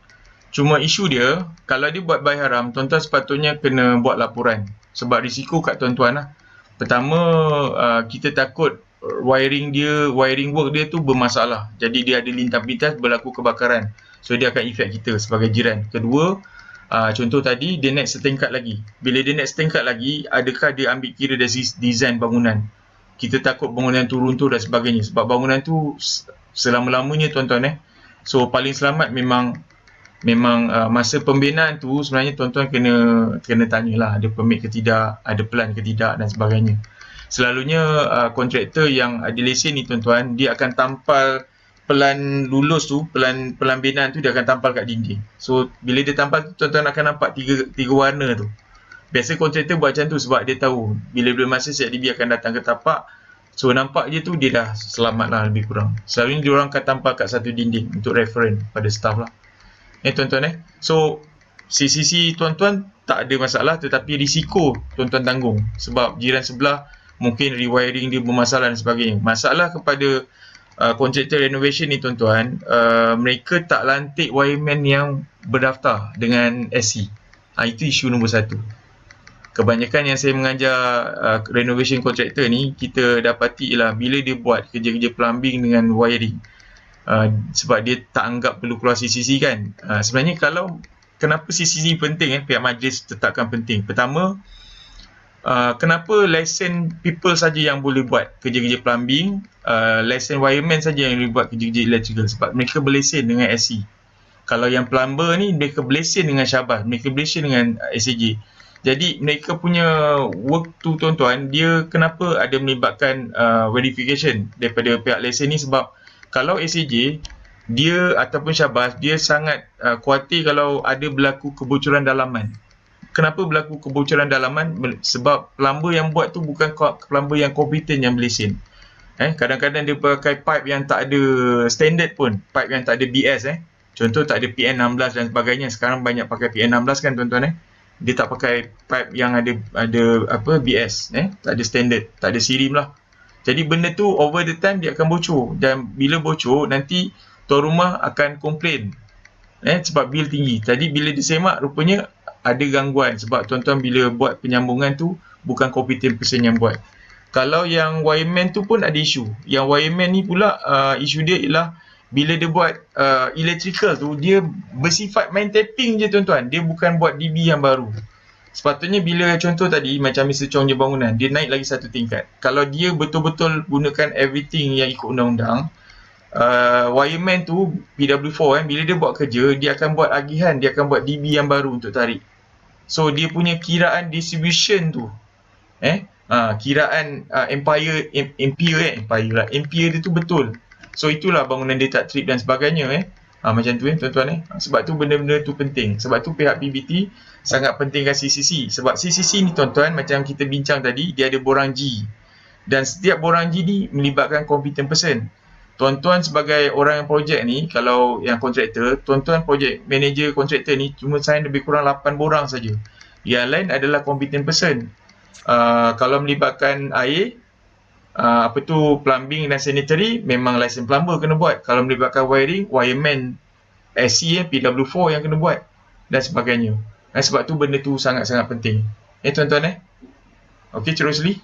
Cuma isu dia, kalau dia buat by haram, tuan-tuan sepatutnya kena buat laporan. Sebab risiko kat tuan-tuan lah. Pertama, kita takut wiring work dia tu bermasalah. Jadi dia ada lintas-lintas berlaku kebakaran. So dia akan efek kita sebagai jiran. Kedua, contoh tadi, dia naik setingkat lagi. Bila dia naik setingkat lagi, adakah dia ambil kira dari design bangunan? Kita takut bangunan tu runtuh dan sebagainya. Sebab bangunan tu selama-lamanya tuan-tuan So paling selamat memang masa pembinaan tu sebenarnya tuan-tuan kena tanyalah ada permit ke tidak, ada plan ke tidak dan sebagainya. Selalunya kontraktor yang ada lesen ni tuan-tuan, dia akan tampal pelan lulus tu, pelan binaan tu dia akan tampal kat dinding. So bila dia tampal tu tuan-tuan akan nampak tiga warna tu. Biasa kontraktor buat macam tu sebab dia tahu bila masa CIDB akan datang ke tapak. So nampak je tu dia dah selamat lah lebih kurang. Selalunya dia orang akan tampal kat satu dinding untuk reference pada staff lah. Tuan-tuan So CCC tuan-tuan tak ada masalah tetapi risiko tuan-tuan tanggung sebab jiran sebelah mungkin rewiring dia bermasalah dan sebagainya. Masalah kepada kontraktor renovation ni tuan-tuan, mereka tak lantik wireman yang berdaftar dengan SC. Itu isu nombor 1. Kebanyakan yang saya mengajar renovation kontraktor ni, kita dapati ialah bila dia buat kerja-kerja plumbing dengan wiring, sebab dia tak anggap perlu keluar CCC kan. Sebenarnya kenapa CCC penting pihak majlis tetapkan penting. Pertama, kenapa lesen people saja yang boleh buat kerja-kerja plumbing, lesen wireman saja yang boleh buat kerja-kerja electrical sebab mereka berlesen dengan SC. Kalau yang plumber ni mereka berlesen dengan Syabas, mereka berlesen dengan SAJ. Jadi mereka punya work tu tuan-tuan, dia kenapa ada melibatkan verification daripada pihak lesen ni sebab kalau SAJ, dia ataupun Syabas, dia sangat khawatir kalau ada berlaku kebocoran dalaman. Kenapa berlaku kebocoran dalaman? Sebab plumber yang buat tu bukan plumber yang kompeten yang berlesen. Kadang-kadang dia pakai pipe yang tak ada standard pun. Pipe yang tak ada BS. Contoh tak ada PN16 dan sebagainya. Sekarang banyak pakai PN16 kan tuan-tuan. Dia tak pakai pipe yang ada BS. Tak ada standard. Tak ada sirim lah. Jadi benda tu over the time dia akan bocor. Dan bila bocor nanti tuan rumah akan komplain. Sebab bil tinggi. Tadi bila disemak rupanya ada gangguan. Sebab tuan-tuan bila buat penyambungan tu bukan competent person yang buat. Kalau yang wireman tu pun ada isu. Yang wireman ni pula isu dia ialah bila dia buat electrical tu, dia bersifat main tapping je tuan-tuan. Dia bukan buat DB yang baru. Sepatutnya bila contoh tadi macam Mr. Chong je bangunan, dia naik lagi satu tingkat. Kalau dia betul-betul gunakan everything yang ikut undang-undang, wireman tu PW4 bila dia buat kerja, dia akan buat agihan, dia akan buat DB yang baru untuk tarik. So dia punya kiraan distribution tu kiraan ampere dia tu betul. So itulah bangunan dia tak trip dan sebagainya macam tu tuan-tuan Sebab tu benda-benda tu penting. Sebab tu pihak PBT sangat pentingkan CCC. Sebab CCC ni tuan-tuan, macam kita bincang tadi, dia ada borang G. Dan setiap borang G ni melibatkan competent person. Tuan-tuan sebagai orang yang projek ni, kalau yang kontraktor, tuan-tuan projek manager kontraktor ni cuma sign lebih kurang 8 borang saja. Yang lain adalah competent person. Kalau melibatkan air, plumbing dan sanitary, memang license plumber kena buat. Kalau melibatkan wiring, wireman SC PW4 yang kena buat dan sebagainya. Sebab tu benda tu sangat-sangat penting. Tuan-tuan Okey, Cik Rosli.